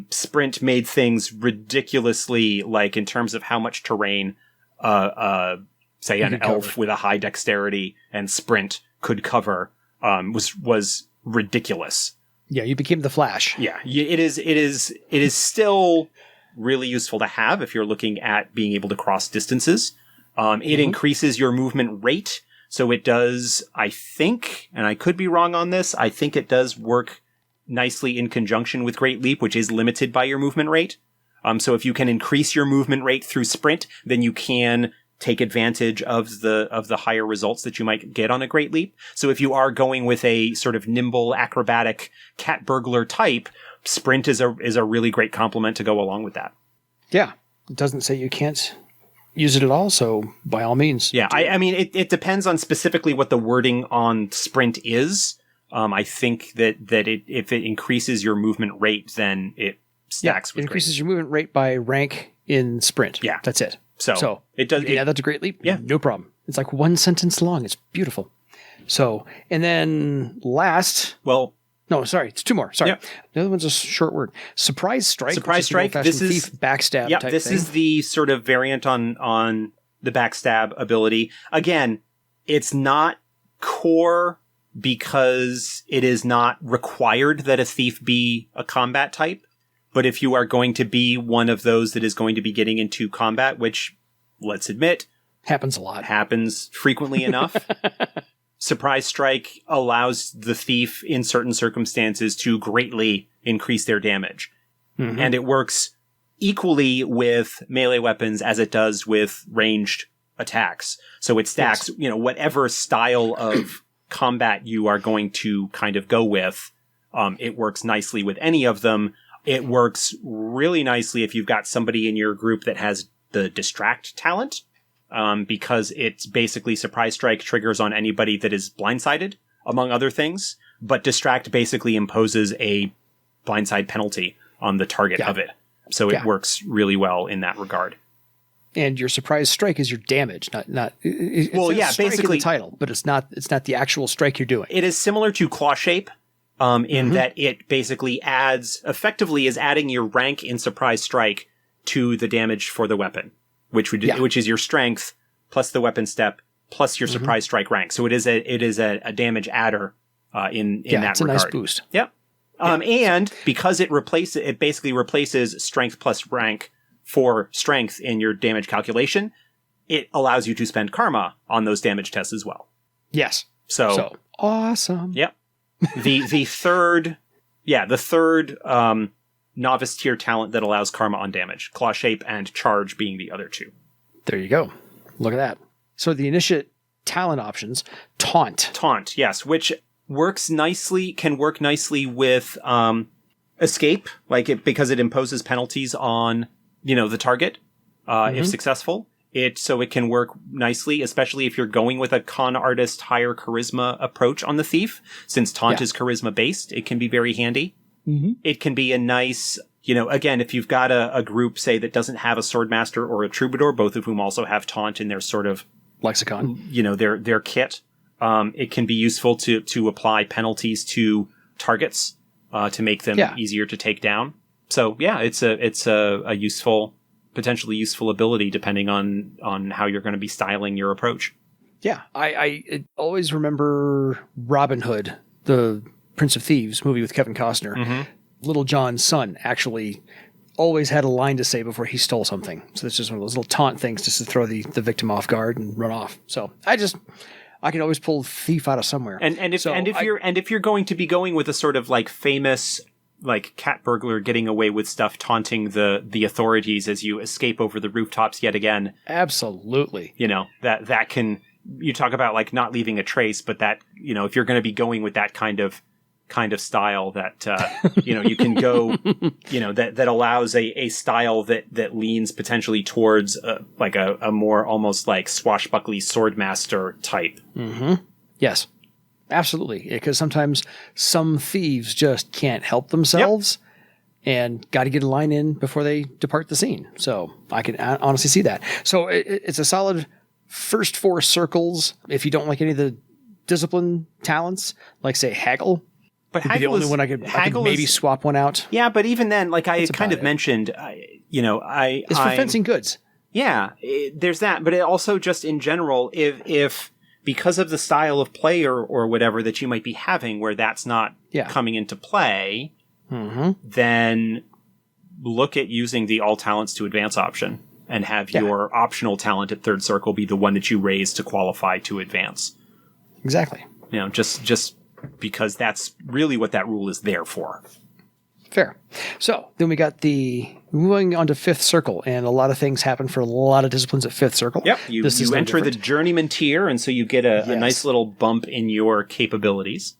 Speaker 2: Sprint made things ridiculously, like in terms of how much terrain, say an elf with a high dexterity and sprint could cover, was ridiculous.
Speaker 1: Yeah, you became the Flash.
Speaker 2: Yeah, it is still really useful to have if you're looking at being able to cross distances. It increases your movement rate. So it does, I think, and I could be wrong on this, I think it does work nicely in conjunction with Great Leap, which is limited by your movement rate. So if you can increase your movement rate through sprint, then you can take advantage of the higher results that you might get on a Great Leap. So if you are going with a sort of nimble, acrobatic cat burglar type, sprint is a really great complement to go along with that.
Speaker 1: Yeah. It doesn't say you can't use it at all, so by all means.
Speaker 2: Yeah, I mean, it depends on specifically what the wording on sprint is. I think that if it increases your movement rate, then it stacks with
Speaker 1: it increases your movement rate by rank in sprint.
Speaker 2: Yeah.
Speaker 1: That's it.
Speaker 2: So it does.
Speaker 1: Yeah, that's a Great Leap.
Speaker 2: Yeah.
Speaker 1: No problem. It's like one sentence long. It's beautiful. So, and then last...
Speaker 2: Well...
Speaker 1: No, sorry. It's two more. Sorry.
Speaker 2: Yep.
Speaker 1: The other one's a short word. Surprise Strike.
Speaker 2: Surprise Strike. This is...
Speaker 1: Thief backstab type
Speaker 2: this
Speaker 1: thing.
Speaker 2: is the sort of variant on the backstab ability. Again, it's not core because it is not required that a thief be a combat type. But if you are going to be one of those that is going to be getting into combat, which, let's admit,
Speaker 1: happens a lot.
Speaker 2: Happens frequently enough. Surprise Strike allows the thief in certain circumstances to greatly increase their damage. Mm-hmm. And it works equally with melee weapons as it does with ranged attacks. So it stacks, whatever style of combat you are going to kind of go with. It works nicely with any of them. It works really nicely if you've got somebody in your group that has the distract talent, because it's basically Surprise Strike triggers on anybody that is blindsided, among other things. But distract basically imposes a blindside penalty on the target of it. So it works really well in that regard.
Speaker 1: And your Surprise Strike is your damage, not. It's
Speaker 2: basically
Speaker 1: the title, but it's not the actual strike you're doing.
Speaker 2: It is similar to Claw Shape. In that it basically effectively is adding your rank in Surprise Strike to the damage for the weapon, which is your strength plus the weapon step plus your Surprise Strike rank. So it is a damage adder in that
Speaker 1: it's
Speaker 2: regard.
Speaker 1: A nice boost.
Speaker 2: Yep. And because it basically replaces strength plus rank for strength in your damage calculation, it allows you to spend karma on those damage tests as well.
Speaker 1: Yes.
Speaker 2: So
Speaker 1: awesome.
Speaker 2: Yep. The third novice tier talent that allows karma on damage. Claw Shape and Charge being the other two.
Speaker 1: There you go. Look at that. So the initiate talent options, Taunt.
Speaker 2: Taunt, yes, which can work nicely with Escape, because it imposes penalties on, the target, if successful. So it can work nicely, especially if you're going with a con artist higher charisma approach on the thief. Since Taunt is charisma based, it can be very handy. Mm-hmm. It can be a nice, again, if you've got a group, say, that doesn't have a Swordmaster or a Troubadour, both of whom also have Taunt in their sort of
Speaker 1: lexicon,
Speaker 2: their kit. It can be useful to apply penalties to targets, to make them easier to take down. So it's a potentially useful ability depending on how you're going to be styling your approach.
Speaker 1: Yeah, I always remember Robin Hood, the Prince of Thieves movie with Kevin Costner. Mm-hmm. Little John's son actually always had a line to say before he stole something. So that's just one of those little taunt things just to throw the victim off guard and run off. So I can always pull thief out of somewhere.
Speaker 2: And if you're going to be going with a sort of famous cat burglar getting away with stuff, taunting the authorities as you escape over the rooftops yet again.
Speaker 1: Absolutely.
Speaker 2: That can, you talk about not leaving a trace, but that, if you're going to be going with that kind of style that, you can go, that allows a style that leans potentially towards a more almost swashbuckly swordmaster type.
Speaker 1: Mm-hmm. Yes. Absolutely, because sometimes some thieves just can't help themselves and got to get a line in before they depart the scene. So I can honestly see that. So it's a solid first 4 circles if you don't like any of the discipline talents, like, say, Haggle.
Speaker 2: But
Speaker 1: It'd be the
Speaker 2: haggle
Speaker 1: only
Speaker 2: is,
Speaker 1: one I could
Speaker 2: haggle
Speaker 1: maybe
Speaker 2: is,
Speaker 1: swap one out.
Speaker 2: Yeah, but even then, like I
Speaker 1: That's
Speaker 2: kind of
Speaker 1: about it.
Speaker 2: mentioned,
Speaker 1: It's for fencing goods.
Speaker 2: Yeah, there's that, but it also just in general, if because of the style of play or whatever that you might be having, where that's not coming into play, then look at using the all talents to advance option and have your optional talent at third circle be the one that you raise to qualify to advance.
Speaker 1: Exactly.
Speaker 2: Just because that's really what that rule is there for.
Speaker 1: Fair. So then we got moving on to fifth circle, and a lot of things happen for a lot of disciplines at fifth circle.
Speaker 2: Yep, you enter the journeyman tier, and so you get a nice little bump in your capabilities.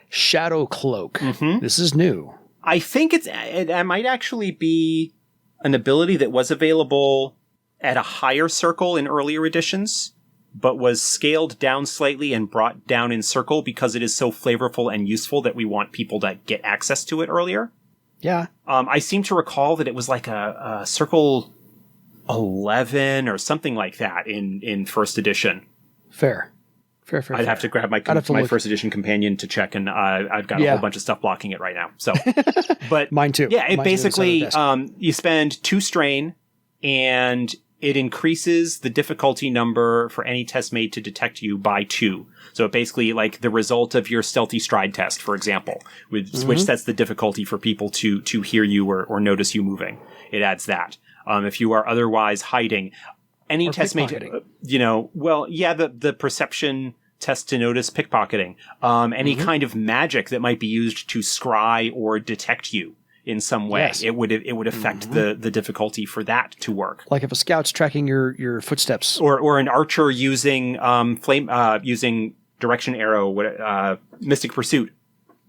Speaker 1: Shadow cloak. This is new.
Speaker 2: I think it might actually be an ability that was available at a higher circle in earlier editions, but was scaled down slightly and brought down in circle because it is so flavorful and useful that we want people to get access to it earlier.
Speaker 1: Yeah.
Speaker 2: I seem to recall that it was like a circle 11 or something like that in first edition.
Speaker 1: Fair.
Speaker 2: I'd have to grab my first edition companion to check, and I've got a whole bunch of stuff blocking it right now. So, but
Speaker 1: mine too.
Speaker 2: Yeah, it
Speaker 1: Mine's
Speaker 2: basically you spend 2 strain, and it increases the difficulty number for any test made to detect you by 2. So basically, like the result of your stealthy stride test, for example, which sets the difficulty for people to hear you or notice you moving. It adds that. If you are otherwise hiding, any test made, the perception test to notice pickpocketing, any kind of magic that might be used to scry or detect you in some way, it would affect the difficulty for that to work.
Speaker 1: Like if a scout's tracking your footsteps,
Speaker 2: or an archer using using direction arrow, mystic pursuit.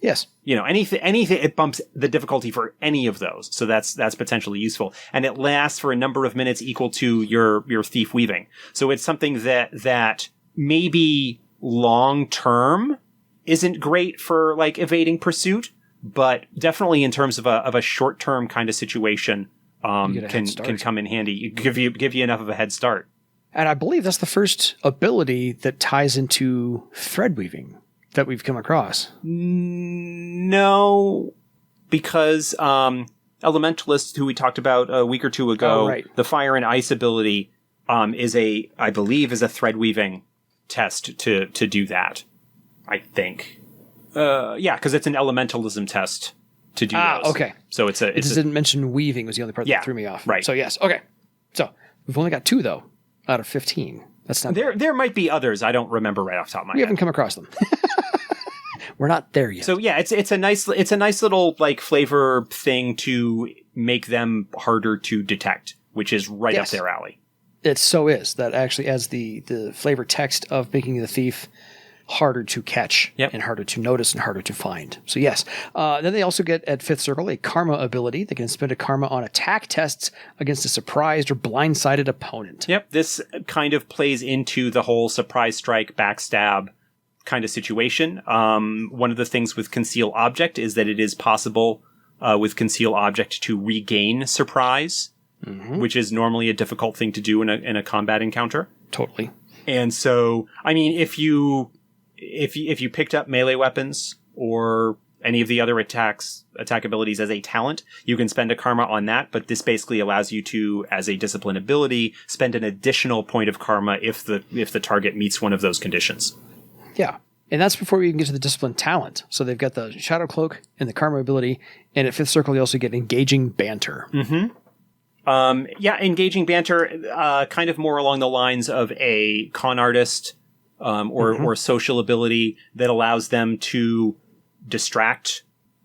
Speaker 1: Yes.
Speaker 2: Anything it bumps the difficulty for any of those. So that's potentially useful. And it lasts for a number of minutes equal to your thief weaving. So it's something that maybe long term isn't great for like evading pursuit, but definitely in terms of a short term kind of situation, can come in handy. Give you enough of a head start.
Speaker 1: And I believe that's the first ability that ties into thread weaving that we've come across.
Speaker 2: No, because Elementalist, who we talked about a week or two ago, the fire and ice ability is a thread weaving test to do that. I think, because it's an elementalism test to do those.
Speaker 1: Okay.
Speaker 2: So it
Speaker 1: didn't mention weaving was the only part that threw me off. Right. So yes. Okay. So we've only got 2 though out of 15. That's not
Speaker 2: there might be others. I don't remember right off the top of my head.
Speaker 1: We haven't come across them. We're not there yet.
Speaker 2: So yeah, it's a nice little like flavor thing to make them harder to detect, which is right up their alley.
Speaker 1: It so is. That actually adds the flavor text of making the thief harder to catch and harder to notice and harder to find. So yes. Then they also get at 5th circle a karma ability. They can spend a karma on attack tests against a surprised or blindsided opponent. Yep.
Speaker 2: This kind of plays into the whole surprise strike, backstab kind of situation. One of the things with Conceal Object is that it is possible with Conceal Object to regain surprise, which is normally a difficult thing to do in a combat encounter.
Speaker 1: Totally.
Speaker 2: And so, I mean, if you picked up melee weapons or any of the other attack abilities as a talent, you can spend a karma on that, but this basically allows you to, as a discipline ability, spend an additional point of karma if the target meets one of those conditions.
Speaker 1: Yeah. And that's before we even get to the discipline talent. So they've got the Shadow Cloak and the Karma ability, and at 5th circle you also get Engaging Banter.
Speaker 2: Engaging Banter, kind of more along the lines of a con artist or social ability that allows them to distract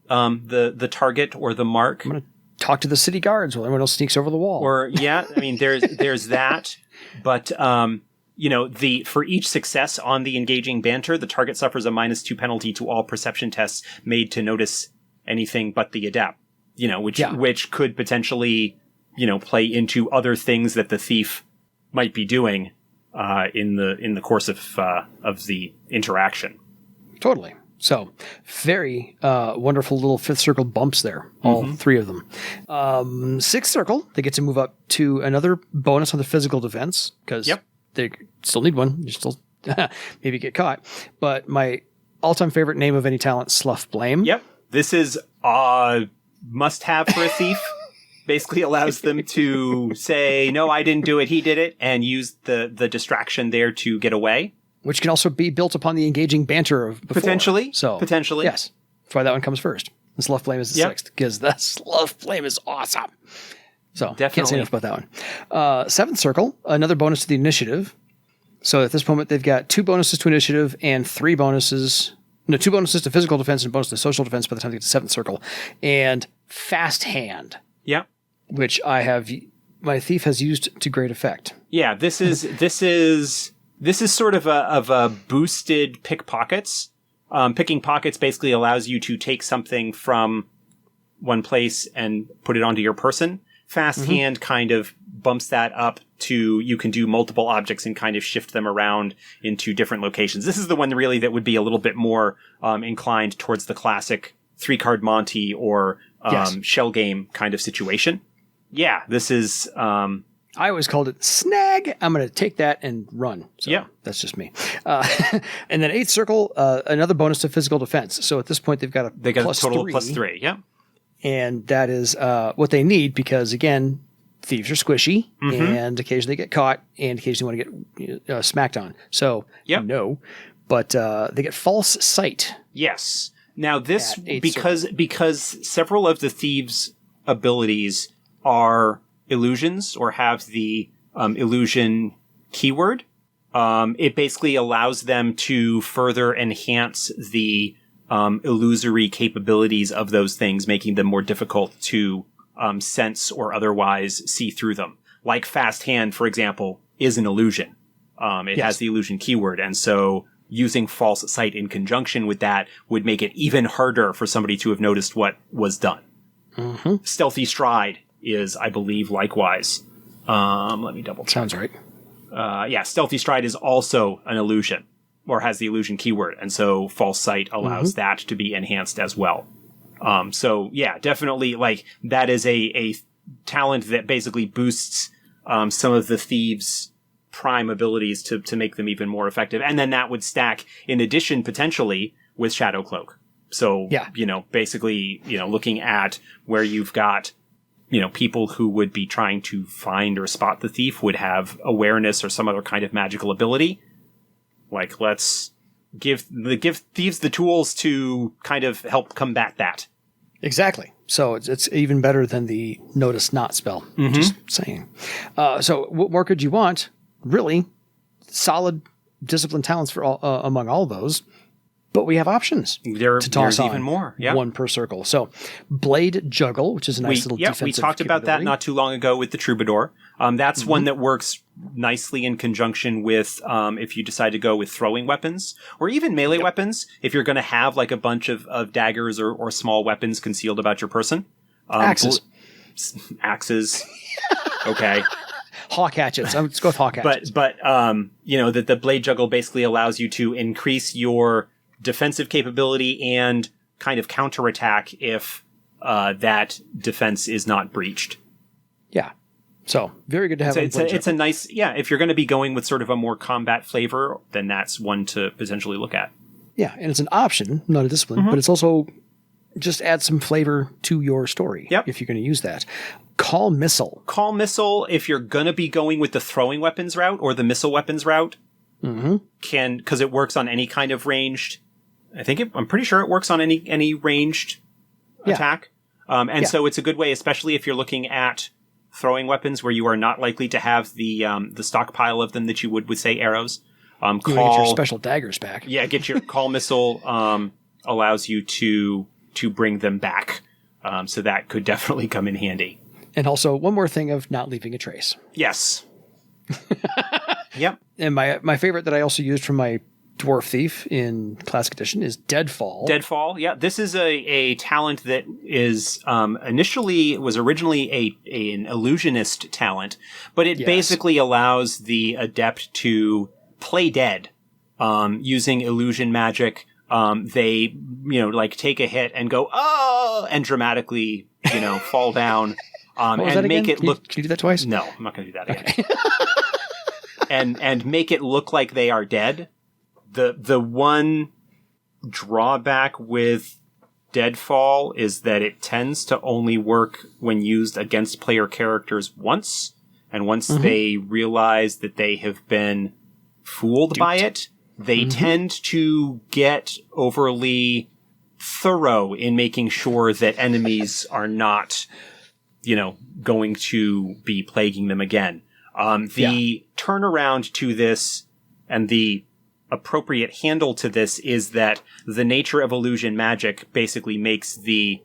Speaker 2: the target or the mark.
Speaker 1: I'm going to talk to the city guards while everyone else sneaks over the wall.
Speaker 2: Or there's that, but for each success on the Engaging Banter, the target suffers a -2 penalty to all perception tests made to notice anything but the adept. Which could potentially play into other things that the thief might be doing in the course of the interaction.
Speaker 1: Totally. So very wonderful little 5th circle bumps there, all 3 of them. 6th circle, they get to move up to another bonus on the physical defense because they still need one. You still maybe get caught. But my all-time favorite name of any talent, Slough Blame.
Speaker 2: Yep. This is must-have for a thief. Basically allows them to say, no, I didn't do it, he did it, and use the distraction there to get away.
Speaker 1: Which can also be built upon the engaging banter of before.
Speaker 2: Potentially.
Speaker 1: So,
Speaker 2: Potentially.
Speaker 1: Yes. That's why that one comes first. The Slough Blame is the sixth, because the Slough Blame is awesome. So,
Speaker 2: Definitely.
Speaker 1: Can't say enough about that one. Seventh Circle, another bonus to the initiative. So at this moment, they've got 2 bonuses to initiative and 2 bonuses to physical defense and bonus to social defense by the time they get to 7th Circle. And Fast Hand.
Speaker 2: Yeah.
Speaker 1: Which my thief has used to great effect.
Speaker 2: Yeah, this is sort of a boosted pickpockets. Picking pockets basically allows you to take something from one place and put it onto your person. Fast hand kind of bumps that up to you can do multiple objects and kind of shift them around into different locations. This is the one really that would be a little bit more inclined towards the classic 3-card Monty or shell game kind of situation. Yeah, this is... I
Speaker 1: always called it snag. I'm going to take that and run. So
Speaker 2: yeah.
Speaker 1: That's just me. And then 8th Circle, another bonus to physical defense. So at this point, they've got a
Speaker 2: total plus 3. Yeah.
Speaker 1: And that is what they need because, again, thieves are squishy and occasionally they get caught and occasionally want to get smacked on. So, no. But they get false sight.
Speaker 2: Yes. Now, this, because several of the thieves' abilities are illusions or have the illusion keyword, it basically allows them to further enhance the illusory capabilities of those things, making them more difficult to sense or otherwise see through them. Like Fast Hand, for example, is an illusion. It has the illusion keyword, and so using false sight in conjunction with that would make it even harder for somebody to have noticed what was done. Stealthy Stride is, I believe, likewise. Let me double check.
Speaker 1: Sounds right.
Speaker 2: Stealthy Stride is also an illusion, or has the illusion keyword, and so false sight allows that to be enhanced as well. So yeah, definitely, like, that is a talent that basically boosts some of the thieves' prime abilities to make them even more effective, and then that would stack in addition potentially with Shadow Cloak. So basically, looking at where you've got people who would be trying to find or spot the thief would have awareness or some other kind of magical ability. Like, let's give thieves the tools to kind of help combat that.
Speaker 1: Exactly. So it's even better than the Notice Not spell. Just saying. So what more could you want? Really solid discipline talents for among all of those. But we have options to toss on
Speaker 2: even more.
Speaker 1: One per circle. So Blade Juggle, which is a nice little defensive
Speaker 2: we talked about that not too long ago with the Troubadour. That's one that works nicely in conjunction with if you decide to go with throwing weapons or even melee weapons. If you're going to have like a bunch of daggers or small weapons concealed about your person.
Speaker 1: Axes.
Speaker 2: Axes. Okay.
Speaker 1: Hawk hatchets. Let's go with hawk hatchets.
Speaker 2: But the Blade Juggle basically allows you to increase your defensive capability and kind of counterattack if that defense is not breached.
Speaker 1: Yeah. So very good to have.
Speaker 2: It's a nice, if you're going to be going with sort of a more combat flavor, then that's one to potentially look at.
Speaker 1: Yeah. And it's an option, not a discipline, but it's also just add some flavor to your story. If you're going to use that. Call Missile.
Speaker 2: Call Missile, if you're going to be going with the throwing weapons route or the missile weapons route, because it works on any kind of ranged. I'm pretty sure it works on any ranged attack. So it's a good way, especially if you're looking at throwing weapons where you are not likely to have the stockpile of them that you would with, say, arrows.
Speaker 1: You get your special daggers back.
Speaker 2: Yeah, get your Call Missile allows you to bring them back. So that could definitely come in handy.
Speaker 1: And also one more thing of not leaving a trace.
Speaker 2: Yes. Yep.
Speaker 1: And my favorite that I also used from my Dwarf Thief in Classic Edition is Deadfall.
Speaker 2: Deadfall, yeah. This is a talent that is was originally an illusionist talent, but it basically allows the adept to play dead using illusion magic. They take a hit and go oh, and dramatically fall down and make it look.
Speaker 1: Can you do that twice?
Speaker 2: No, I'm not going to do that again. And make it look like they are dead. The one drawback with Deadfall is that it tends to only work when used against player characters once. And once they realize that they have been fooled by it, they tend to get overly thorough in making sure that enemies are not, going to be plaguing them again. The turnaround to this and the appropriate handle to this is that the nature of illusion magic basically makes the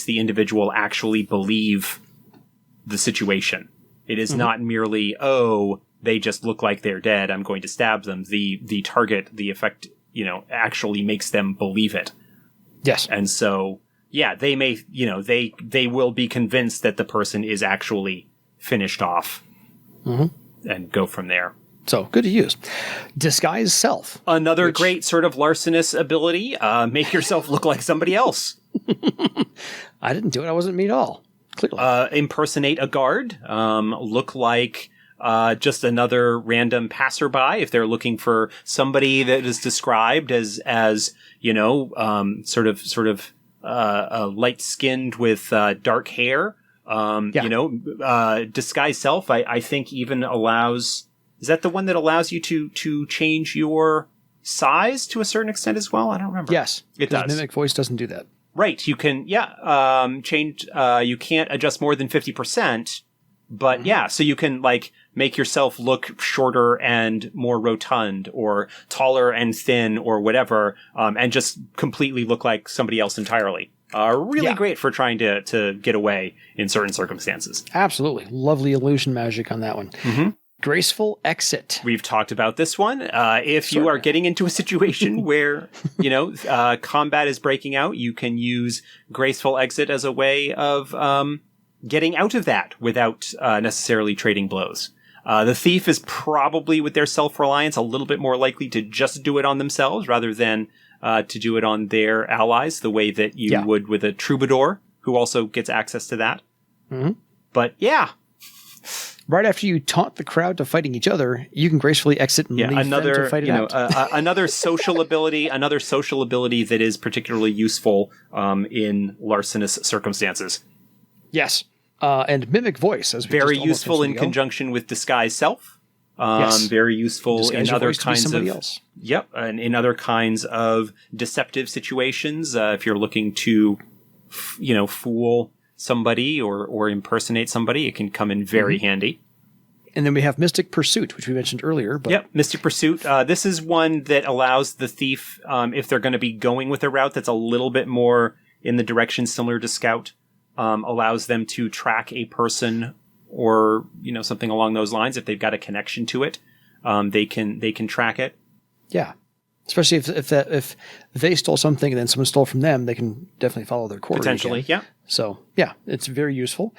Speaker 2: individual actually believe the situation. It is not merely, they just look like they're dead, I'm going to stab them. The target, the effect, actually makes them believe it.
Speaker 1: Yes.
Speaker 2: And so, they may, they will be convinced that the person is actually finished off and go from there.
Speaker 1: So, good to use. Disguise self.
Speaker 2: Another great sort of larcenous ability. Make yourself look like somebody else.
Speaker 1: I didn't do it. I wasn't me at all. Clearly.
Speaker 2: Impersonate a guard. Look like just another random passerby if they're looking for somebody that is described as sort of light-skinned with dark hair. Disguise self, I think even allows... Is that the one that allows you to change your size to a certain extent as well? I don't remember.
Speaker 1: Yes.
Speaker 2: It does.
Speaker 1: Mimic voice doesn't do that.
Speaker 2: Right. You can, change, you can't adjust more than 50%, but so you can make yourself look shorter and more rotund or taller and thin or whatever, and just completely look like somebody else entirely. Really great for trying to get away in certain circumstances.
Speaker 1: Absolutely. Lovely illusion magic on that one. Graceful exit.
Speaker 2: We've talked about this one. If you are getting into a situation where, combat is breaking out, you can use graceful exit as a way of getting out of that without necessarily trading blows. The thief is probably, with their self-reliance, a little bit more likely to just do it on themselves rather than to do it on their allies, the way that you would with a troubadour, who also gets access to that. But
Speaker 1: right after you taunt the crowd to fighting each other, you can gracefully exit and leave them to fight it out.
Speaker 2: Another social ability that is particularly useful in larcenous circumstances.
Speaker 1: Yes. And mimic voice, as we
Speaker 2: very useful in conjunction with disguise self. Very useful
Speaker 1: disguise
Speaker 2: in other kinds of
Speaker 1: else.
Speaker 2: Yep, and in other kinds of deceptive situations. If you're looking to, fool somebody or impersonate somebody, it can come in very handy.
Speaker 1: And then we have Mystic Pursuit, which we mentioned earlier. But
Speaker 2: Mystic Pursuit. This is one that allows the thief, if they're going to be going with a route that's a little bit more in the direction similar to Scout, allows them to track a person or something along those lines. If they've got a connection to it, they can track it. Yeah.
Speaker 1: Especially if they stole something and then someone stole from them, they can definitely follow their course.
Speaker 2: Potentially, yeah.
Speaker 1: So, it's very useful.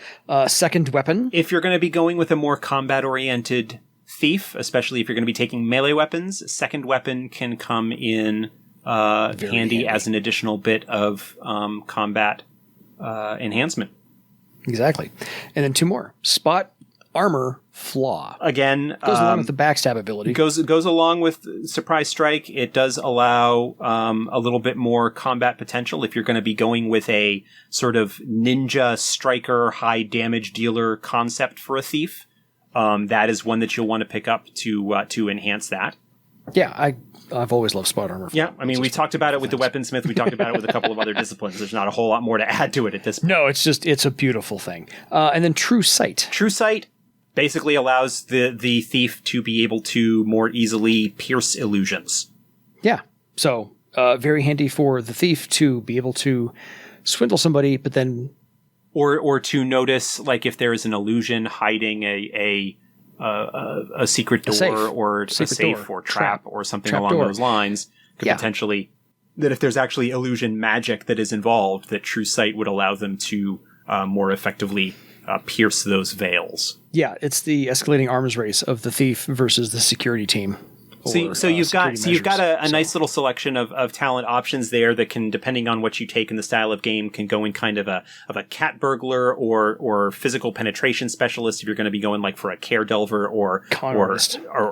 Speaker 1: Second weapon.
Speaker 2: If you're going to be going with a more combat-oriented thief, especially if you're going to be taking melee weapons, second weapon can come in handy as an additional bit of combat enhancement.
Speaker 1: Exactly. And then two more. Spot, armor, flaw.
Speaker 2: Again,
Speaker 1: goes along with the backstab ability.
Speaker 2: Goes along with surprise strike. It does allow a little bit more combat potential if you're going to be going with a sort of ninja striker, high damage dealer concept for a thief. That is one that you'll want to pick up to enhance that.
Speaker 1: Yeah, I've always loved spot armor.
Speaker 2: Yeah, I mean, we talked about it with the weaponsmith. We talked about it with a couple of other disciplines. There's not a whole lot more to add to it at this point.
Speaker 1: No, it's a beautiful thing. And then True Sight.
Speaker 2: True Sight basically allows the thief to be able to more easily pierce illusions.
Speaker 1: Yeah, so very handy for the thief to be able to swindle somebody, but then...
Speaker 2: Or to notice, if there is an illusion hiding a secret door or a safe or trap or something along those lines, could potentially, that if there's actually illusion magic that is involved, that True Sight would allow them to more effectively pierce those veils.
Speaker 1: Yeah, it's the escalating arms race of the thief versus the security team.
Speaker 2: So you've got a
Speaker 1: So-
Speaker 2: nice little selection of talent options there that can, depending on what you take in the style of game, can go in kind of a cat burglar or physical penetration specialist if you're going to be going like for a kaer delver or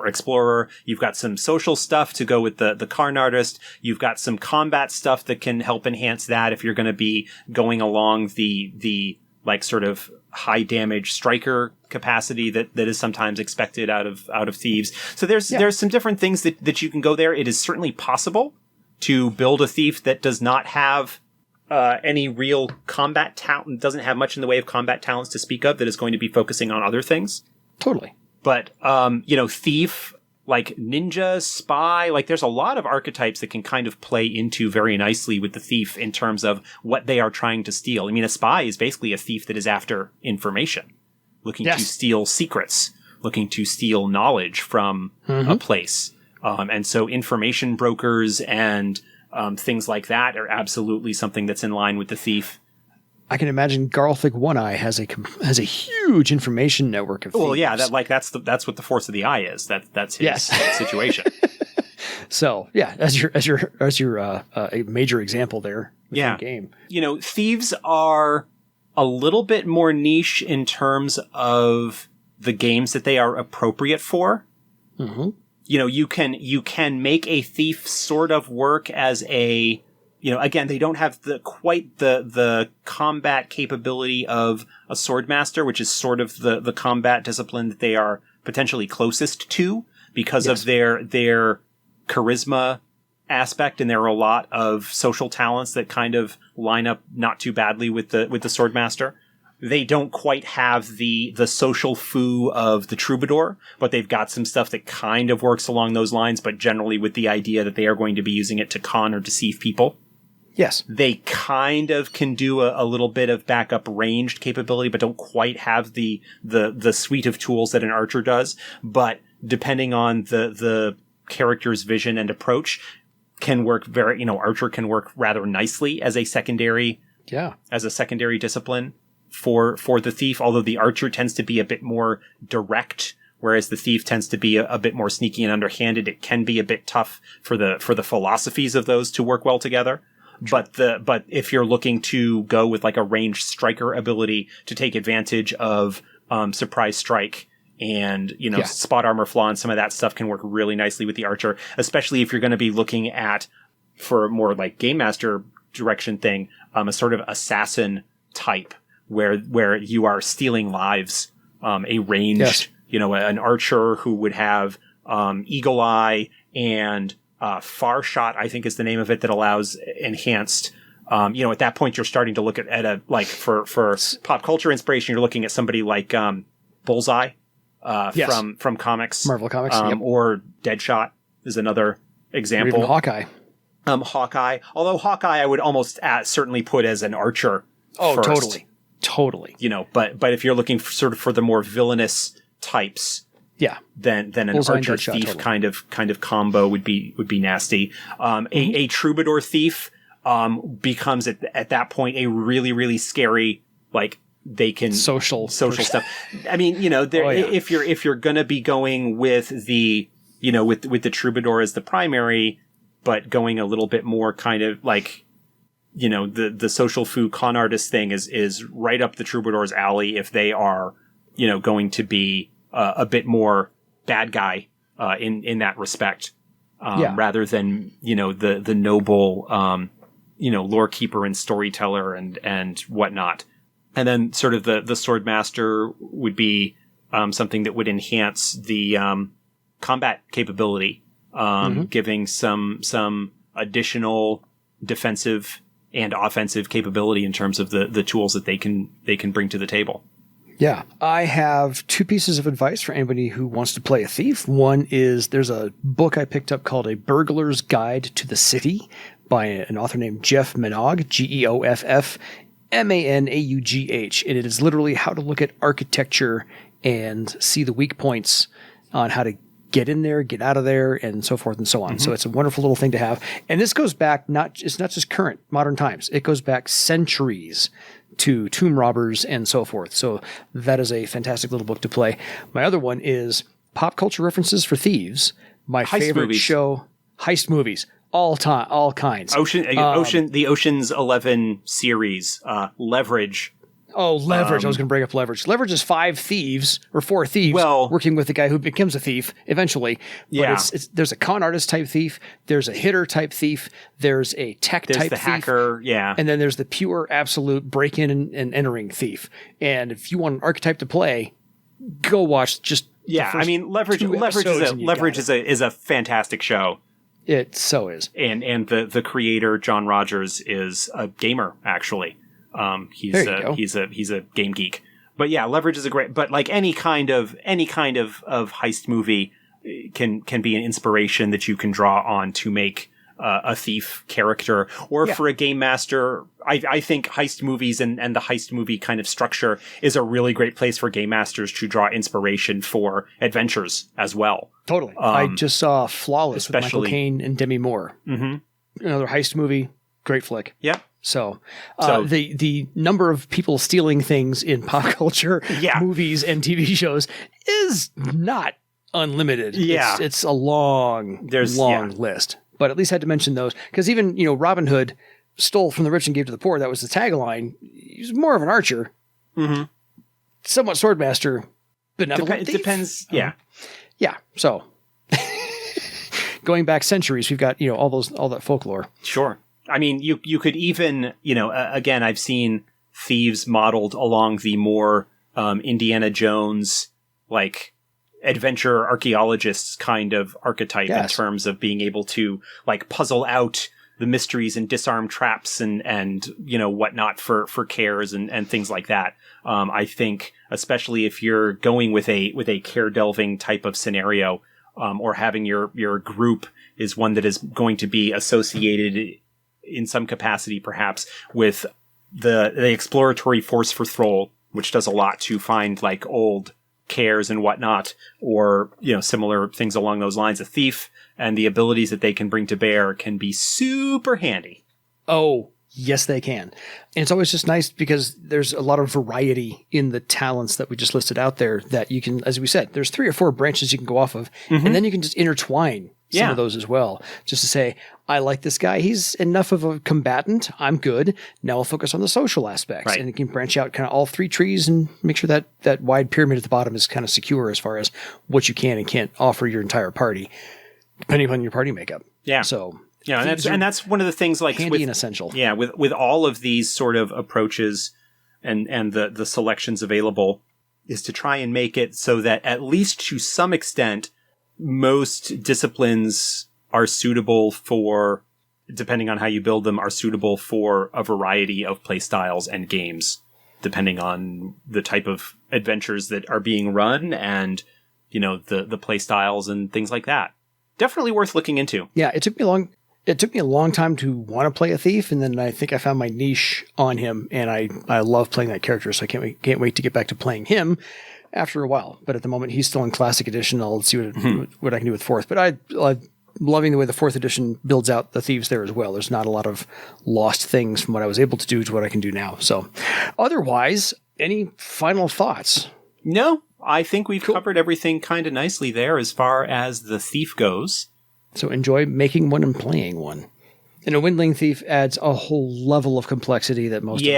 Speaker 2: explorer. You've got some social stuff to go with the Karn artist. You've got some combat stuff that can help enhance that if you're going to be going along the like sort of high damage striker capacity that is sometimes expected out of Thieves. So there's some different things that you can go there. It is certainly possible to build a thief that does not have any real combat talent, doesn't have much in the way of combat talents to speak of, that is going to be focusing on other things.
Speaker 1: Totally.
Speaker 2: But thief, like ninja, spy, like there's a lot of archetypes that can kind of play into very nicely with the thief in terms of what they are trying to steal. I mean, a spy is basically a thief that is after information, looking to steal secrets, looking to steal knowledge from a place. And so information brokers and things like that are absolutely something that's in line with the thief.
Speaker 1: I can imagine Garlthik One Eye has a huge information network of thieves.
Speaker 2: Well, yeah, that's what the force of the eye is. That's his situation.
Speaker 1: So yeah, as your a major example there.
Speaker 2: Yeah,
Speaker 1: the game.
Speaker 2: Thieves are a little bit more niche in terms of the games that they are appropriate for. Mm-hmm. You can make a thief sort of work as a. Again, they don't have quite the combat capability of a swordmaster, which is sort of the combat discipline that they are potentially closest to because of their charisma aspect, and there are a lot of social talents that kind of line up not too badly with the swordmaster. They don't quite have the social foo of the troubadour, but they've got some stuff that kind of works along those lines, but generally with the idea that they are going to be using it to con or deceive people.
Speaker 1: Yes.
Speaker 2: They kind of can do a little bit of backup ranged capability, but don't quite have the suite of tools that an archer does. But depending on the character's vision and approach, can work archer can work rather nicely as a secondary discipline for the thief, although the archer tends to be a bit more direct, whereas the thief tends to be a bit more sneaky and underhanded. It can be a bit tough for the philosophies of those to work well together. But if you're looking to go with like a ranged striker ability to take advantage of surprise strike and spot armor flaw and some of that stuff can work really nicely with the archer, especially if you're going to be looking at, for a more like game master direction thing, a sort of assassin type where you are stealing lives, a ranged, an archer who would have eagle eye and far shot, I think is the name of it, that allows enhanced. At that point, you're starting to look at a like for pop culture inspiration. You're looking at somebody like Bullseye from comics,
Speaker 1: Marvel Comics,
Speaker 2: or Deadshot is another example.
Speaker 1: Or even Hawkeye.
Speaker 2: Hawkeye. Although Hawkeye, I would almost certainly put as an archer.
Speaker 1: Oh,
Speaker 2: first.
Speaker 1: Totally.
Speaker 2: But if you're looking for the more villainous types. Yeah, then an
Speaker 1: Bullseye
Speaker 2: archer thief kind of combo would be nasty. A troubadour thief becomes at that point a really, really scary, like they can social stuff. I mean, if you're gonna be going with the with the troubadour as the primary, but going a little bit more kind of like the social foo con artist thing is right up the troubadour's alley if they are going to be a bit more bad guy in that respect, rather than the noble lore keeper and storyteller and whatnot. And then sort of the swordmaster would be something that would enhance the combat capability, giving some additional defensive and offensive capability in terms of the tools that they can bring to the table.
Speaker 1: Yeah. I have two pieces of advice for anybody who wants to play a thief. One is there's a book I picked up called A Burglar's Guide to the City by an author named Geoff Manaugh, Geoff Manaugh, and it is literally how to look at architecture and see the weak points on how to get in there, get out of there, and so forth and so on. Mm-hmm. So it's a wonderful little thing to have. And this goes back, it's not just current, modern times. It goes back centuries to tomb robbers and so forth. So that is a fantastic little book to play. My other one is Pop Culture References for Thieves My
Speaker 2: Heist
Speaker 1: favorite
Speaker 2: movies.
Speaker 1: show, heist movies, all kinds.
Speaker 2: The Ocean's 11 series, Leverage.
Speaker 1: Oh, Leverage. I was going to bring up Leverage. Leverage is four thieves working with the guy who becomes a thief eventually.
Speaker 2: Yeah.
Speaker 1: But there's a con artist type thief. There's a hitter type thief. There's a tech
Speaker 2: There's
Speaker 1: type
Speaker 2: the
Speaker 1: thief.
Speaker 2: hacker, yeah.
Speaker 1: And then there's the pure absolute break-in and entering thief. And if you want an archetype to play, go watch just
Speaker 2: Yeah, I mean, Leverage is a fantastic show.
Speaker 1: It so is.
Speaker 2: And the creator, John Rogers, is a gamer, actually. He's a game geek. But yeah, Leverage is but like any kind of heist movie can be an inspiration that you can draw on to make a thief character, or for a game master. I think heist movies and the heist movie kind of structure is a really great place for game masters to draw inspiration for adventures as well.
Speaker 1: Totally. I just saw Flawless with Michael
Speaker 2: especially-
Speaker 1: Caine and Demi Moore. Mm-hmm. Another heist movie. Great flick.
Speaker 2: Yeah.
Speaker 1: So the number of people stealing things in pop culture, movies and TV shows is not unlimited.
Speaker 2: Yeah.
Speaker 1: It's a long list. But at least I had to mention those because even, Robin Hood stole from the rich and gave to the poor. That was the tagline. He was more of an archer, somewhat swordmaster, benevolent thief.
Speaker 2: It depends. Yeah.
Speaker 1: Yeah. So going back centuries, we've got, all that folklore.
Speaker 2: Sure. I mean, you could even, again, I've seen Thieves modeled along the more Indiana Jones, like, adventure archaeologists kind of archetype in terms of being able to, like, puzzle out the mysteries and disarm traps and whatnot for kaers and things like that. I think, especially if you're going with a kaer delving type of scenario, or having your group is one that is going to be associated in some capacity, perhaps, with the exploratory force for Thrall, which does a lot to find like old kaers and whatnot, or similar things along those lines. A thief and the abilities that they can bring to bear can be super handy.
Speaker 1: Oh, yes, they can. And it's always just nice because there's a lot of variety in the talents that we just listed out there that you can, as we said, there's 3 or 4 branches you can go off of, and then you can just intertwine some of those as well. Just to say, I like this guy. He's enough of a combatant. I'm good. Now I'll focus on the social aspects.
Speaker 2: Right.
Speaker 1: And you can branch out kind of all 3 trees and make sure that wide pyramid at the bottom is kind of secure as far as what you can and can't offer your entire party, depending on your party makeup. Yeah. So...
Speaker 2: Yeah, and that's one of the things, like,
Speaker 1: handy and essential.
Speaker 2: Yeah, with all of these sort of approaches and the selections available, is to try and make it so that at least to some extent, most disciplines are suitable for, depending on how you build them, are suitable for a variety of play styles and games, depending on the type of adventures that are being run and, the play styles and things like that. Definitely worth looking into.
Speaker 1: Yeah, it took me a long time to want to play a thief, and then I think I found my niche on him, and I love playing that character, so I can't wait to get back to playing him after a while. But at the moment, he's still in Classic Edition. I'll see what I can do with 4th. But I'm loving the way the 4th edition builds out the thieves there as well. There's not a lot of lost things from what I was able to do to what I can do now. So otherwise, any final thoughts?
Speaker 2: No, I think we've covered everything kind of nicely there as far as the thief goes.
Speaker 1: So enjoy making one and playing one. And a Windling Thief adds a whole level of complexity that most
Speaker 2: the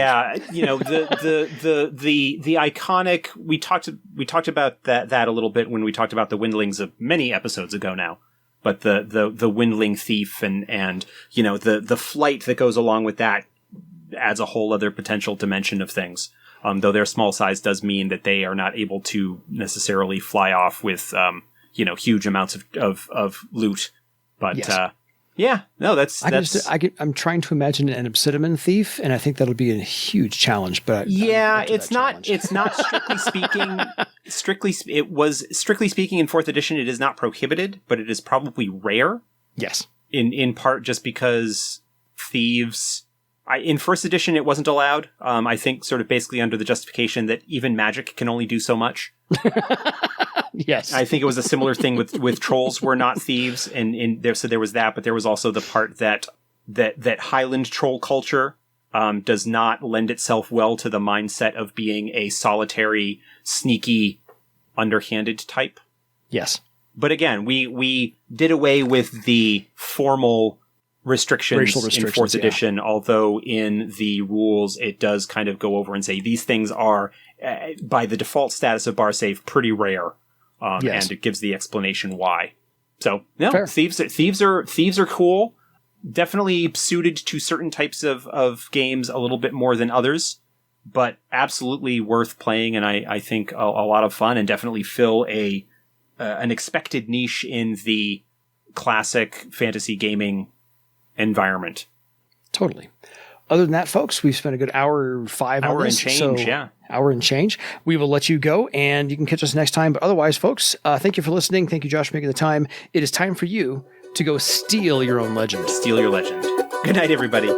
Speaker 2: iconic, we talked about that a little bit when we talked about the Windlings of many episodes ago now. But the Windling Thief and the flight that goes along with that adds a whole other potential dimension of things. Though their small size does mean that they are not able to necessarily fly off with huge amounts of loot. But
Speaker 1: I'm trying to imagine an Obsidian thief, and I think that'll be a huge challenge. But
Speaker 2: it's not strictly speaking. It was strictly speaking in 4th edition. It is not prohibited, but it is probably rare.
Speaker 1: Yes,
Speaker 2: in part just because thieves. In 1st edition, it wasn't allowed. I think sort of basically under the justification that even magic can only do so much.
Speaker 1: Yes.
Speaker 2: I think it was a similar thing with trolls were not thieves, and there was that, but there was also the part that Highland troll culture does not lend itself well to the mindset of being a solitary, sneaky, underhanded type.
Speaker 1: Yes.
Speaker 2: But again, we did away with the formal restrictions in 4th edition, although in the rules it does kind of go over and say these things are, by the default status of bar save, pretty rare. And it gives the explanation why. So, no, Thieves are cool. Definitely suited to certain types of games a little bit more than others, but absolutely worth playing, and I think a lot of fun, and definitely fill an expected niche in the classic fantasy gaming environment.
Speaker 1: Totally. Other than that, folks, we've spent a good hour 5 on this. Hour and change. We will let you go, and you can catch us next time. But otherwise, folks, thank you for listening. Thank you, Josh, for making the time. It is time for you to go steal your own legend.
Speaker 2: Steal your legend. Good night, everybody.